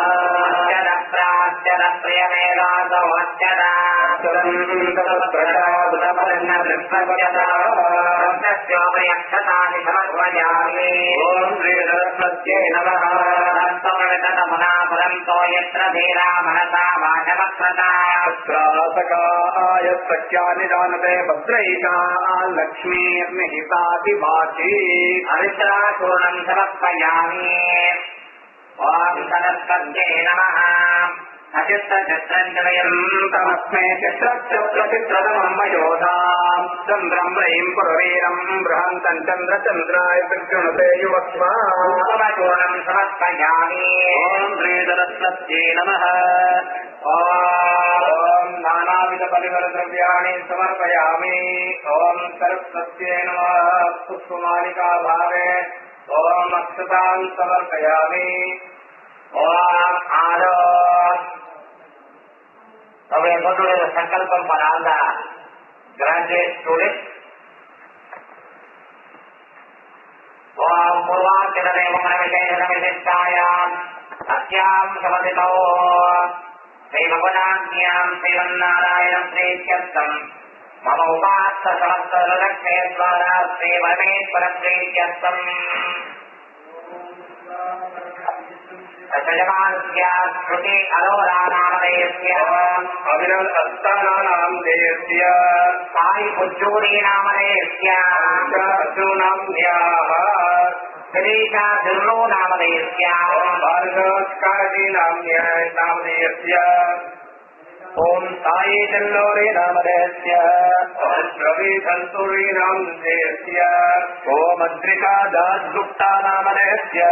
अक्षतानि समर्पयामि ॐ श्रीसरस्वत्यै नमः तमनापरन्तो यत्र धीरा मनसा वाचमक्रता प्रासकाय प्रत्यानि जानते भद्रैका लक्ष्मीर्निहितादिवाची हरिद्राचूर्णम् समर्पयामि ॐ सरस्वत्यै नमः अचित्रचत्रञ्जलयम् तमस्मै चित्रचित्रचित्रतमम् मयोधाम् चन्द्रम् रयिम् पुरवीरम् बृहन्तम् चन्द्रचन्द्राय विगृणते युवक्ष्मचूर्णम् समर्पयामि ॐ श्रीसरस्वत्यै नमः ॐ नानाविधपरिमलद्रव्याणि समर्पयामि ॐ सरस्वत्यै नमः पुष्पमालिका भावे ॐ अक्षताम् समर्पयामि ॐ आरो હવે મોટું સંકલ્પમ પરાંદા ગ્રેજ્યુએટ સ્ટુડન્ટ ઓમ પૂર્વાચરદેવમનવિશેષવિશિષ્ટાયામ સત્યામ સમધિતો શ્રીભગવનાज्ञां શ્રીમન્નારાયણं પ્રીત્યर्थं मम उपास्थ समस्तलक्ष्ये द्वारा श्रीपरमेश्वरप्रीत्यर्थम् श्रुति अरोरानामधेयस्य अविरल अस्तानामधेयस्य साई पुज्जूरी नामधेयस्य अर्जुनाम्याः श्रीशा दुर्लो नामधेयस्य भार्गवस्काजी नामधेयस्य ओम साई चल्लोरे नामधेयस्य ओम रवि संतुरी नामधेयस्य ओम अद्रिका दासगुप्ता नामधेयस्य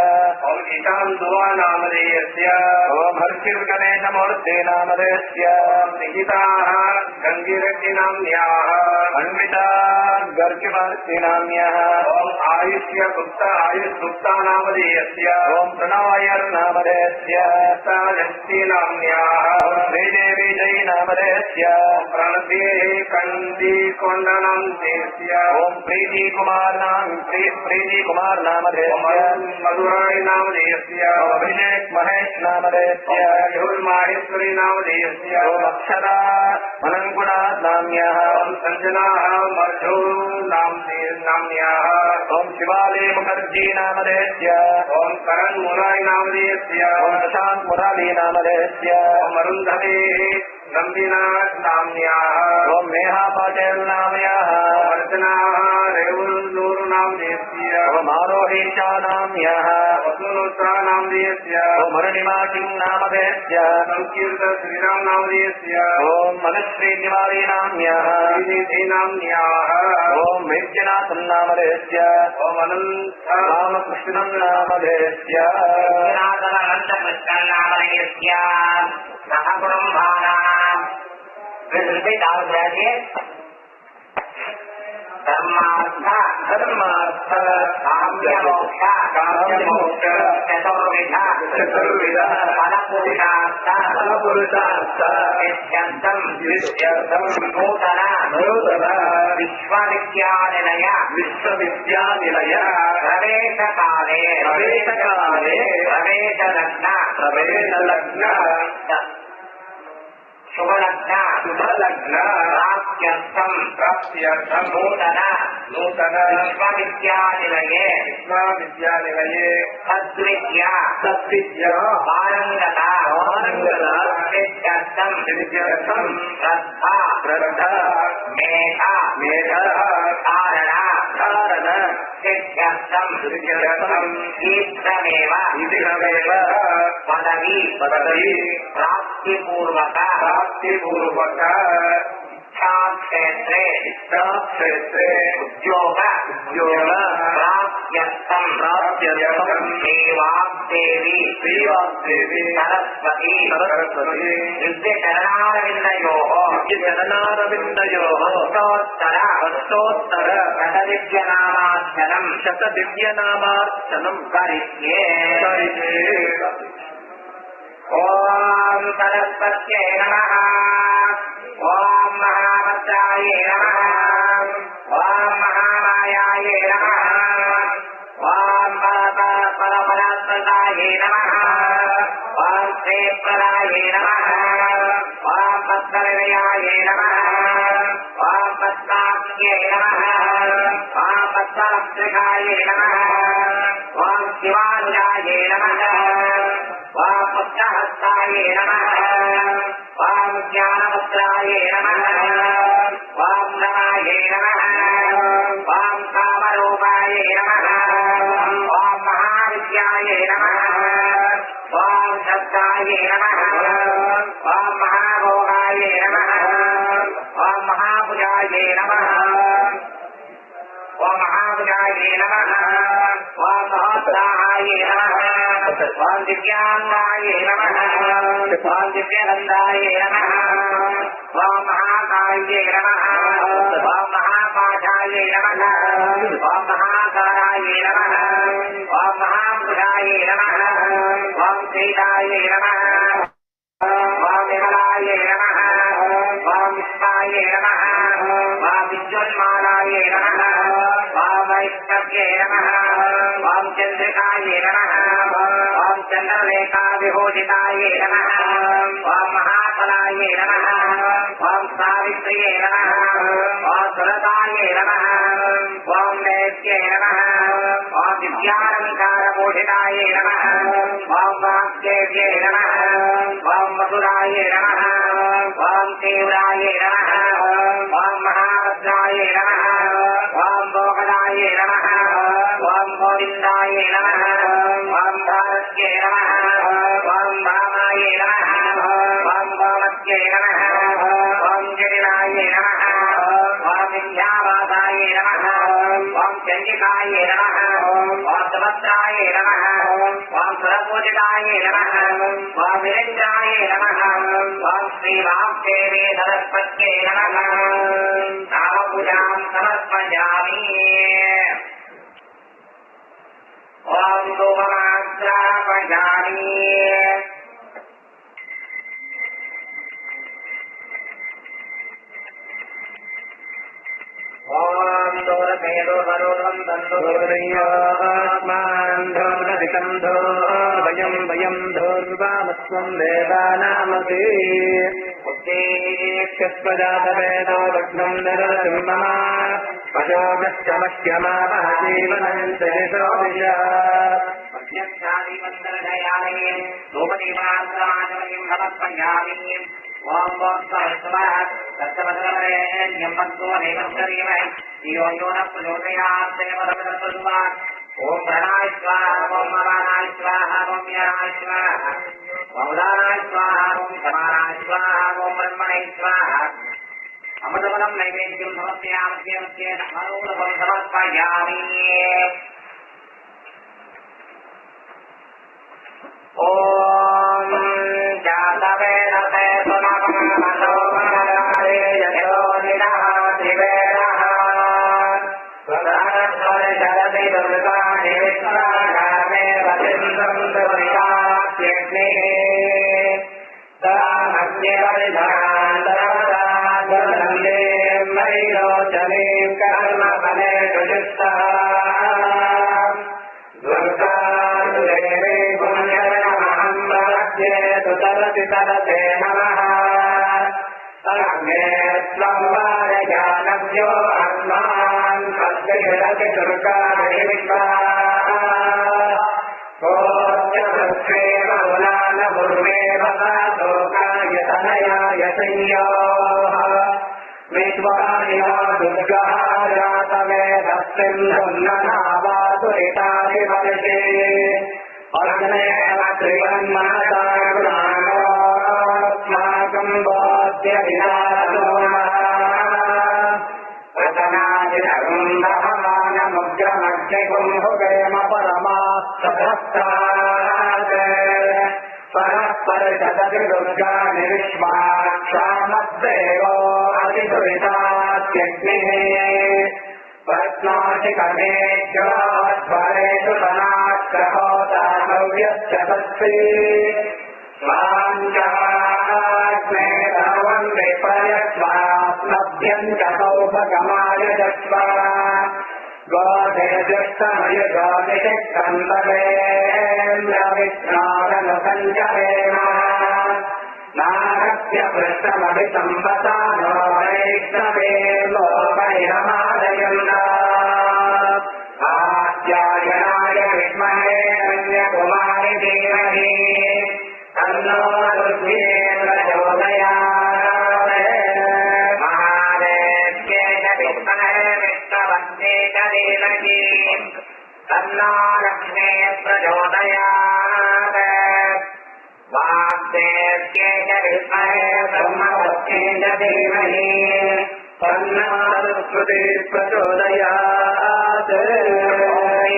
ओम ईशान दुआ नामधेयस्य ओम हर्षिर गणेशमूर्ते नामधेयस्य निहिता गंगीरेड्डी नाम्याः अन्विता गर्गिमूर्ति नाम्याः ओम आयुष आयुष्य गुप्ता आयुष्गुप्ता नामधेयस्य ओम प्रणवायर्नामधेयस्य साजस्ति नाम्न्याः ओम श्रीदेवी जयी नामधेयस्य ओम प्रणति कंदी कोंडनं देस्य ओम प्रीति कुमार नामधेयस्य ओम मधुराय नामधेयस्य ओम अभिषेक महेश नामधेयस्य राहुल माहेश्वरी नामधेयस्य ओम अक्षरा मनंगुणा नाम्न्याः ओम संजना मर्झो नाम्न्याः ओम शिवाली मुखर्जी नामधेयस्य ओम करण मुरारी नामधेयस्य ओम प्रशांत मुरारी नामधेयस्य ओम अरुंधती गंभीनाथ नाम्न्याः ओम नेहा पाटिल नाम्न्याः अर्चना रेवुल्लूर नामधेयस्य ओम आरोही चा नाम्न्याः वसुनुता नामधेयस्य ओम अरुणिमा सिंह नामधेयस्य संकीर्त श्रीराम नामधेयस्य ओम मनश्री निवारी नाम्न्याः श्रीनिधि नाम्न्याः ओम वैद्यनाथं नामधेयस्य ओम अनंत रामकृष्णं नामधेयस्य अनंतकृष्णं नामधेयस्य सह कुटुंबानां विस्तृत आवश्यक धर्मार्थ काम्य मोक्ष चतुर्विध फलपुरुषार्थ इत्यर्थं नूतन विश्वविद्यानिलय प्रवेशलग्न शुभलग्न प्राप्त्यर्थं नूतन विश्वविद्यानिलये सद्विद्या पारंगता इत्यर्थं श्रद्धा मेधा धारण इत्यर्थं शीघ्रमेव पदवी प्राप्तिपूर्वक क्षेत्रे उद्योग प्राप्त्यर्थं श्रीवाग्देवी सरस्वती दिव्यचरणारविन्दयोः अष्टोत्तर शतदिव्यनामार्चनं करिष्ये ओम सरस्वत्यै नमः ओम महाभद्रायै नमः ओम महामायायै नमः ओम परपरात्मकायै नमः ओम श्रीप्रदायै नमः ओम पद्मनिलयायै नमः ओम पद्माख्यै नमः ओम पद्मभद्रिकायै नमः ओम शिवानुजायै नमः ओम पुत्रहस्तायै नमः ओम ज्ञानवस्त्रायै नमः ओम रमायै नमः ओम कामरूपायै नमः ओम महाविद्यायै नमः ओम श्रद्धायै नमः ओम महाभोगायै नमः ओम महाभुजायै नमः ओम महाभुजायै नमः ओम महोत्साहायै नमः ओम दिव्यांगायै नमः ओम दिव्यनन्दायै नमः ओम महाकायै नमः ओम महापाठायै नमः ओम महाकारायै नमः ओम महाभुजायै नमः ओम सीतायै नमः ओम विमलायै नमः ओम विश्वायै नमः ओम विद्युन्मालायै नमः ओम वैष्णव्यै नमः ओम चन्द्रिकायै नमः ओम चन्द्रलेखा विभूषितायै नमः ओम महाफलायै नमः ओम सावित्र्यै नमः ओम सुरतायै नमः ओम नैत्यै नमः ओम दिव्यालङ्कारभूषितायै नमः ओम वाग्देव्यै नमः ओम मधुरायै नमः ओम तीव्रायै नमः ओम महाभद्रायै नमः ओम भोगदायै नमः ओम गोविन्दायै नमः ओम भारत्यै नमः ओम भामायै नमः ओम गोमत्यै नमः ओम जटिलायै नमः ओम विन्ध्यावासायै नमः ओम चण्डिकायै नमः ओम सुभद्रायै नमः ओम सुरपूजितायै नमः ओम विरञ्जायै नमः ओम श्रीवाग्देवी सरस्वत्यै नमः नामपूजां समर्पयामि ॐ धूममाग्रापयामि ॐ दोरसेदोर्वरोधं तन्दोर्वयोस्मान् धोर्वदितं धोर्वयं वयं धोर्वामस्वं देवानामसि उद्देश्यस्वजातवेदो लग्नं नरसिं मम पशोगश्च मह्यमामहजीवनञ्चेषो दिशः मध्यक्षादिवन्दर्शयामि धूपदीपान्तमाचमयं समर्पयामि ॐ वोत्सवः तत्सवसरवरेण्यं भक्तो देवश्चरीमः यो यो न प्रचोदयात् देवरमदस्वस्मात् ॐ प्रणाय स्वाहा ॐ ममानाय स्वाहा ॐ व्यानाय स्वाहा ॐ उदानाय स्वाहा ॐ समानाय स्वाहा ॐ ब्रह्मणे स्वाहा अमृतफलं नैवेद्यं समर्पयामि मनोरथं समर्पयामि ॐ जातवेदते पुनमनोमनारे यशो निरः त्रिवेदः स्वधनस्वरशरति दुर्गाणि विश्वागामेव सिन्धुं दुर्गात्यग्निः तामग्निपरिधान्तरवदागुणन्दीं वैरोचनीं कर्मफलेषु जुष्टः दुर्गादेवी पुण्यमहं प्रपद्येतु तरति तरते नमः अग्ने त्वं वारयानभ्यो अस्मान् पद्येरति दुर्गाणि विश्वाः कोऽत्यवृक्षेव मुलानपूर्वेव लोकाय तनयाय संयोः विश्वानि वा दुर्गः जातवेदस्सिन्धुन्ननावातुरितादिवर्षे अग्नेव त्रिवन्मनसा गुणानोऽस्माकं बोध्यविनाशोमः रतनादिरगुम्भमानमुग्रमग्निगुम्भुगेम परमास्तभक्तात् परस्परशतति दुर्गाणि विश्वाक्षामद्देवो अतिदुरितात्यग्निः प्रत्नाशिकमेभ्योऽध्वरेषु तनाक्रहोतानव्यश्च तस्ति स्वाञ्जाग्ने सर्वं विप्रयस्वास्मभ्यं च सौभगमाय जस्वा गोधेजुष्टमयुगोनिषिक्तन्तवेन्द्रविष्णादनुसञ्चरेण नागस्य पृष्ठमभिसम्पता नो वैष्णवे लोकैरमादयन्त आद्यायनाय विद्महे कन्याकुमारि धीमहि तन्नो दुर्गे प्रचोदयात् महादेव्ये च विद्महे विष्णवत्ये च धीमहि तन्नो लक्ष्मी प्रचोदयात् वाग्देव्ये च विद्महे ब्रह्मवत्ये च धीमहि तन्नो सरस्वती प्रचोदयात्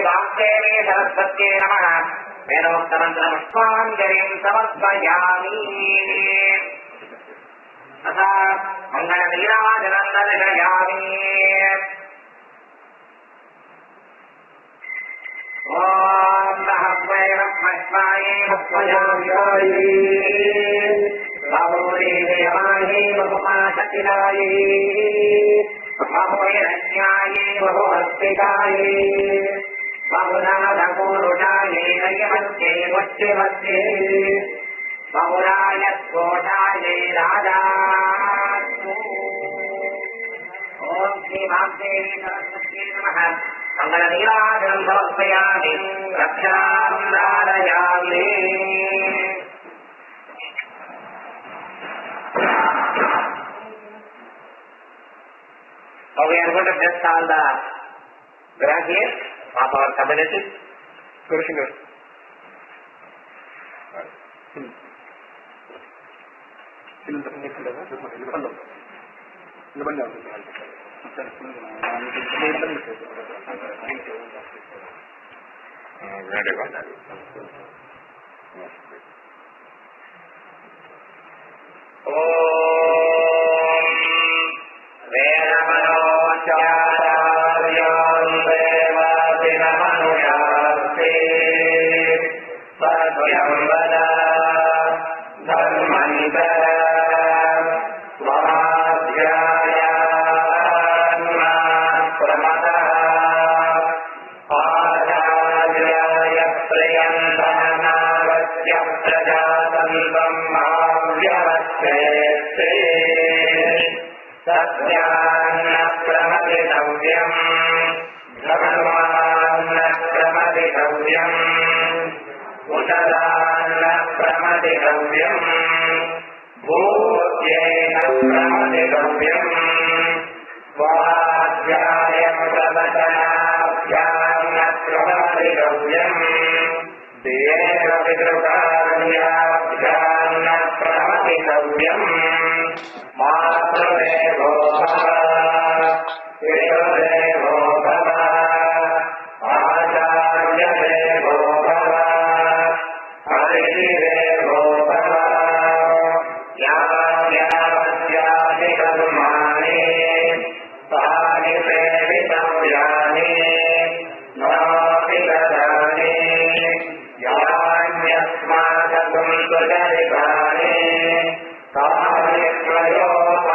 वाग्देवी सरस्वत्यै नमः वेदोक्तमन्त्रपुष्पाञ्जलिं समर्पयामि तथा मङ्गलनीराजनं दर्शयामि ॐ सहस्वै ब्रह्मस्वायै भस्मयामिकायै बाहुदेवायै बहुमाशकिलायै बहुरज्ञायै बहुहस्तिकायै बहुनाथपूरुषायै नयमत्यै मुच्यमत्यै बहुराय स्फोटायै राजा ॐ श्रीवाग्देवी सरस्वत्यै नमः मङ्गलनीराजनं समर्पयामि रक्षां धारयामि So we are going to test all the graduates of our community. Gurushingar. Vedamanocharyam devadinamanushasti सत्यं वद धर्मन्तर महाध्यायान्मा प्रमदः आचार्याय प्रियन्तनावस्य प्रजातन्त्रम् आव्यवच्छेत्ते सत्यान्न प्रमदितव्यम् धर्मान्न प्रमदितव्यम् कुशलान्न प्रमदितव्यम् भूत्येन प्रमदितव्यम् स्वाध्याय प्रवचनाभ्यान्न प्रमदितव्यम् देव पितृकार्याभ्यान्न प्रमदितव्यम् मातृदेवो भव पितृदेवो भव आचार्यदेवो भव हरिदेवो भव यावद्यावद्यादिकर्माणि तानि सेवितव्यानि नापि ददानि यान्यस्माकं सुचरितानि तानि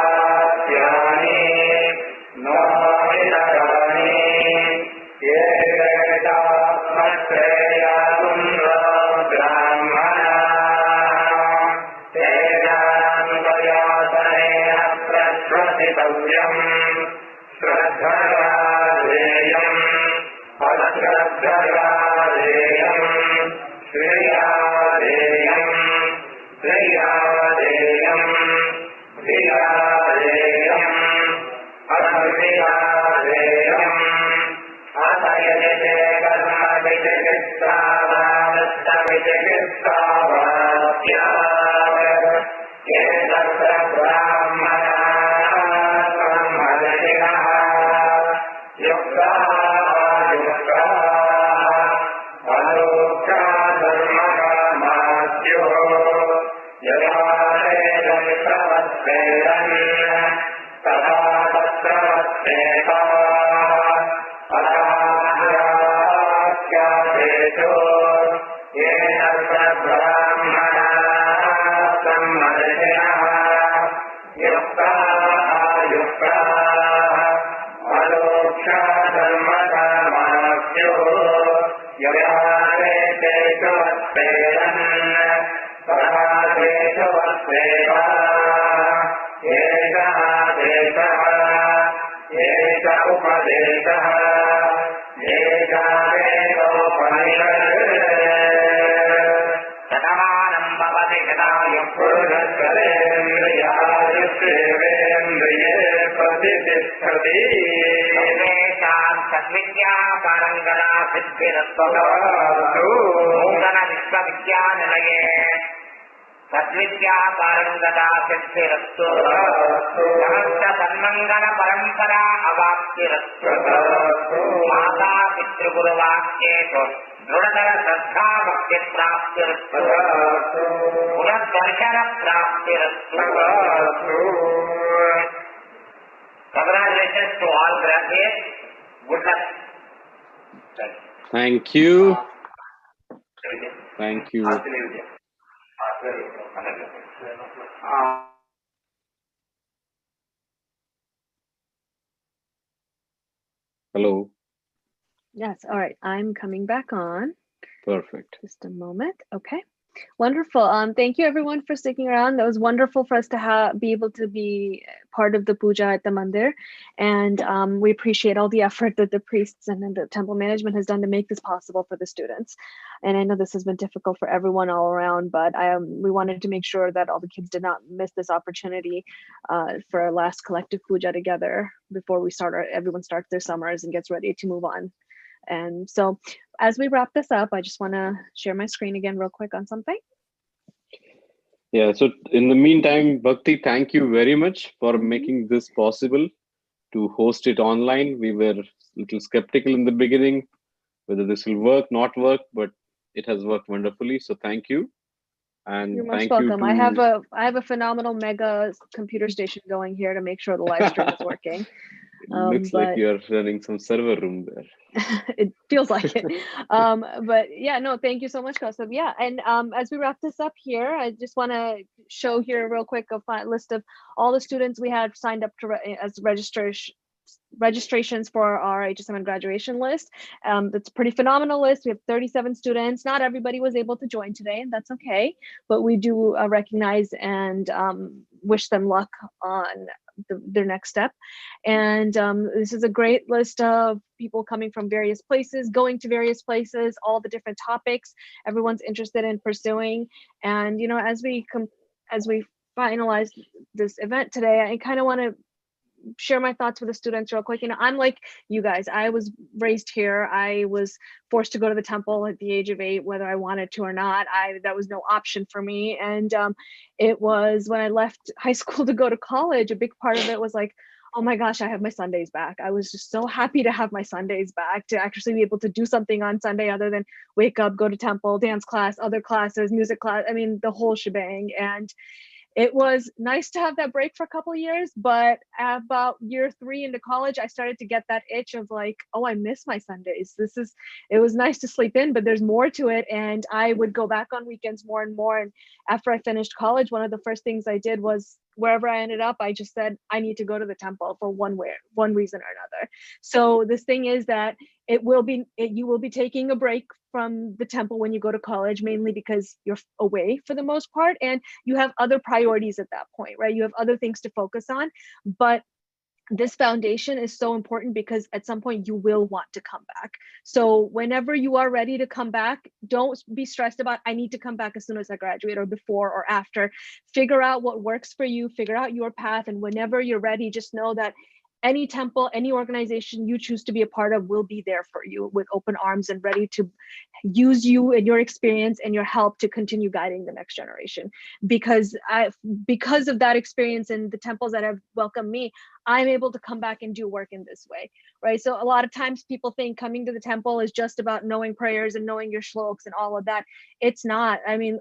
प्रयोपास्यानि नापि ददानि ये वेदात्मश्रेयानुम्रो ब्राह्मणाः तेषां प्रयासनेन प्रश्वसितव्यम् श्रद्धया ध्येयम् अश्रद्धया ध्येयम् श्रेया ध्येयम् श्रेया ध्येयम् धिया ध्येयम् अनभिया ध्येयम् अतयते कर्मविचिकित्सावादत्तविचिकित्सावाद्यात् ये तत्र ब्राह्मणाः ब्रह्मदशिनः युक्ताः अलोक्या धर्मकामास्युः यदा तेजं प्रवत्सेरन् तथा तत्रवत्सेताः अथाख्यादेषु येन ब्राह्मणाः ब्रह्मदशिनः युक्ताः अलोक्या धर्मकामास्युः यदा तेषु वत्सेरन् तथा तेषु वत्सेताः एषः देशः एष उपदेशः शतमानं भवति शताय पुरुषकरेन्द्रियायुष्येवेन्द्रिये प्रतिष्ठति सर्वेषां सद्विद्या पारङ्गता सिद्धिरस्तु नूतन विश्वविद्यानिलये सद्विद्या पारङ्गता सिद्धिरस्तु समस्त सन्मङ्गल परम्परा अवाप्तिरस्तु माता पितृगुरुवाक्येषु दृढतर श्रद्धा भक्ति प्राप्तिरस्तु पुनर्दर्शन प्राप्तिरस्तु Congratulations to all graduates. Good luck. Thank you. Thank you. Hello. Yes, all right. I'm coming back on. Perfect. Just a moment. Okay. Wonderful. Thank you everyone for sticking around. That was wonderful for us to be able to be part of the puja at the mandir, and we appreciate all the effort that the priests and then the temple management has done to make this possible for the students. And I know this has been difficult for everyone all around, but we wanted to make sure that all the kids did not miss this opportunity for our last collective puja together before everyone starts their summers and gets ready to move on. And so as we wrap this up, I just want to share my screen again real quick on something. Yeah, so in the meantime, Bhakti, thank you very much for making this possible to host it online. We were a little skeptical in the beginning whether this will work, not work, but it has worked wonderfully. So thank you. And you're most welcome. I have a phenomenal mega computer station going here to make sure the live stream is working. Looks like But you're running some server room there. it feels like it. But yeah, no, thank you so much, Kaustubh. Yeah, and as we wrap this up here, I just want to show here real quick a list of all the students we had signed up to as registrations for our HSMN graduation list. That's a pretty phenomenal list. We have 37 students. Not everybody was able to join today, and that's okay. But we do recognize and wish them luck on their next step. And this is a great list of people coming from various places, going to various places, all the different topics everyone's interested in pursuing. And you know, as we finalize this event today, I kind of want to share my thoughts with the students real quick. You know, I'm like you guys. I was raised here. I was forced to go to the temple at the age of 8, whether I wanted to or not. That was no option for me. And it was when I left high school to go to college, a big part of it was like, oh my gosh, I have my Sundays back. I was just so happy to have my Sundays back, to actually be able to do something on Sunday other than wake up, go to temple, dance class, other classes, music class. I mean, the whole shebang. And it was nice to have that break for a couple of years, but about year 3 into college, I started to get that itch of like, oh, I miss my Sundays. It was nice to sleep in, but there's more to it. And I would go back on weekends more and more. And after I finished college, one of the first things I did was, wherever I ended up, I just said, I need to go to the temple for one reason or another. So this thing is that you will be taking a break from the temple when you go to college, mainly because you're away for the most part, and you have other priorities at that point, right? You have other things to focus on. But this foundation is so important because at some point you will want to come back. So whenever you are ready to come back, don't be stressed about, I need to come back as soon as I graduate or before or after. Figure out what works for you, figure out your path. And whenever you're ready, just know that any temple, any organization you choose to be a part of will be there for you with open arms and ready to use you and your experience and your help to continue guiding the next generation. Because of that experience and the temples that have welcomed me, I'm able to come back and do work in this way, right? So a lot of times people think coming to the temple is just about knowing prayers and knowing your shlokas and all of that. It's not. I mean,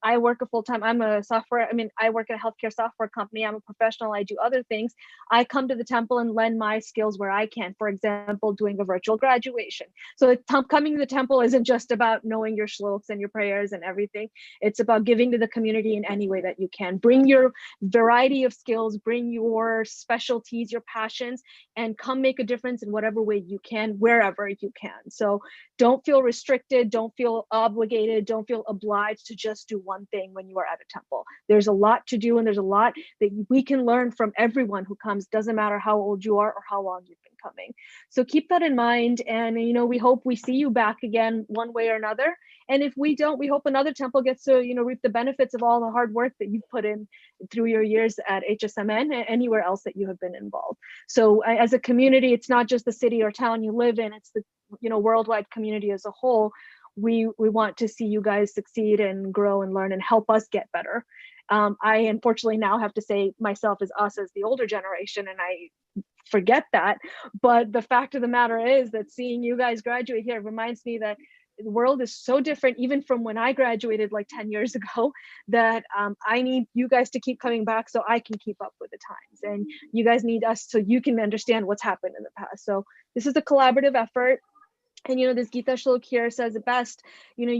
I work a full-time, I work at a healthcare software company. I'm a professional, I do other things. I come to the temple and lend my skills where I can, for example, doing a virtual graduation. So coming to the temple isn't just about knowing your shlokas and your prayers and everything. It's about giving to the community in any way that you can. Bring your variety of skills, bring your specialties, your passions, and come make a difference in whatever way you can, wherever you can. So don't feel restricted, don't feel obligated, don't feel obliged to just do one thing when you are at a temple. There's a lot to do, and there's a lot that we can learn from everyone who comes. Doesn't matter how old you are or how long you've been coming. So keep that in mind. And you know, we hope we see you back again one way or another. And if we don't, we hope another temple gets to, you know, reap the benefits of all the hard work that you've put in through your years at HSMN and anywhere else that you have been involved. So as a community, it's not just the city or town you live in, it's the, you know, worldwide community as a whole. We want to see you guys succeed and grow and learn and help us get better. I unfortunately now have to say myself as us as the older generation, and I forget that. But the fact of the matter is that seeing you guys graduate here reminds me that the world is so different, even from when I graduated like 10 years ago, that I need you guys to keep coming back so I can keep up with the times. And you guys need us so you can understand what's happened in the past. So this is a collaborative effort. And, you know, this Gita Shlok here says it best, you know,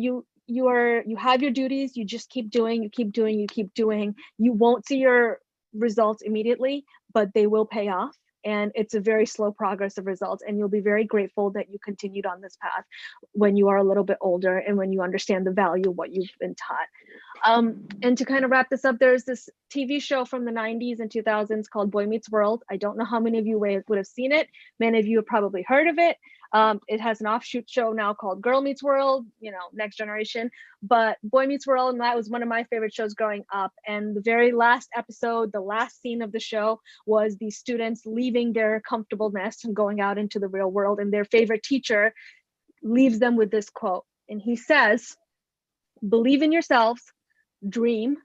you have your duties, you just keep doing, you keep doing, you keep doing. You won't see your results immediately, but they will pay off. And it's a very slow progress of results. And you'll be very grateful that you continued on this path when you are a little bit older and when you understand the value of what you've been taught. And to kind of wrap this up, there's this TV show from the 90s and 2000s called Boy Meets World. I don't know how many of you would have seen it. Many of you have probably heard of it. It has an offshoot show now called Girl Meets World, you know, Next Generation, but Boy Meets World, and that was one of my favorite shows growing up. And the very last episode, the last scene of the show was the students leaving their comfortable nest and going out into the real world. And their favorite teacher leaves them with this quote. And he says, believe in yourselves, dream,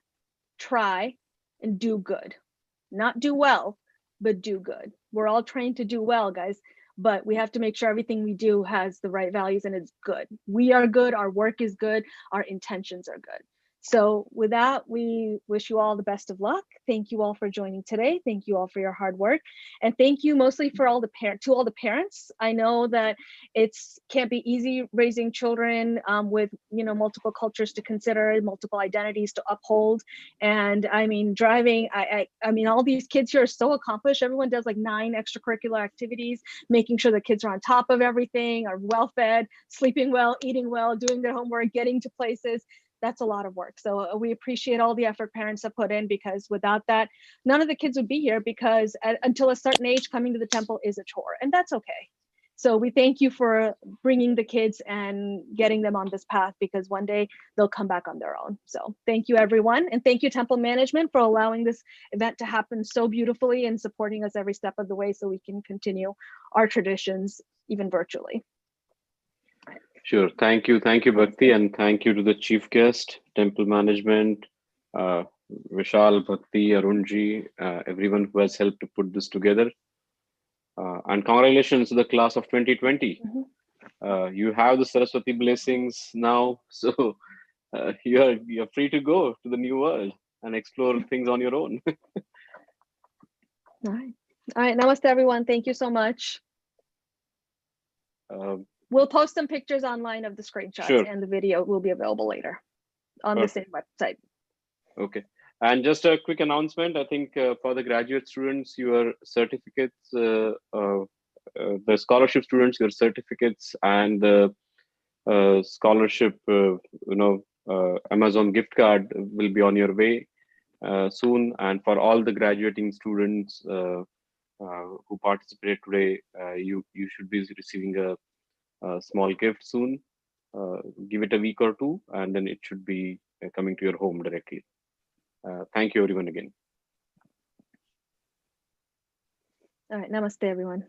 try, and do good. Not do well, but do good. We're all trained to do well, guys. But we have to make sure everything we do has the right values and it's good. We are good, our work is good, our intentions are good. So with that, we wish you all the best of luck. Thank you all for joining today. Thank you all for your hard work. And thank you mostly for all the parents. I know that can't be easy raising children with multiple cultures to consider, multiple identities to uphold. And I mean, driving, I mean, all these kids here are so accomplished. Everyone does like 9 extracurricular activities, making sure the kids are on top of everything, are well fed, sleeping well, eating well, doing their homework, getting to places. That's a lot of work. So we appreciate all the effort parents have put in, because without that, none of the kids would be here, because until a certain age, coming to the temple is a chore, and that's okay. So we thank you for bringing the kids and getting them on this path, because one day they'll come back on their own. So thank you, everyone. And thank you, temple management, for allowing this event to happen so beautifully and supporting us every step of the way so we can continue our traditions, even virtually. Sure. Thank you, Bhakti, and thank you to the chief guest, temple management, Vishal, Bhakti, Arunji, everyone who has helped to put this together. And congratulations to the class of 2020. You have the Saraswati blessings now, so you're free to go to the new world and explore things on your own. All right. Namaste, everyone. Thank you so much. We'll post some pictures online of the screenshots, sure. And the video will be available later on the same website. Okay. And just a quick announcement, I think for the graduate students, your certificates, the scholarship students, your certificates and the scholarship, Amazon gift card will be on your way soon. And for all the graduating students who participated today, you should be receiving a small gift soon. Give it a week or 2, and then it should be coming to your home directly. Thank you, everyone, again. All right. Namaste, everyone.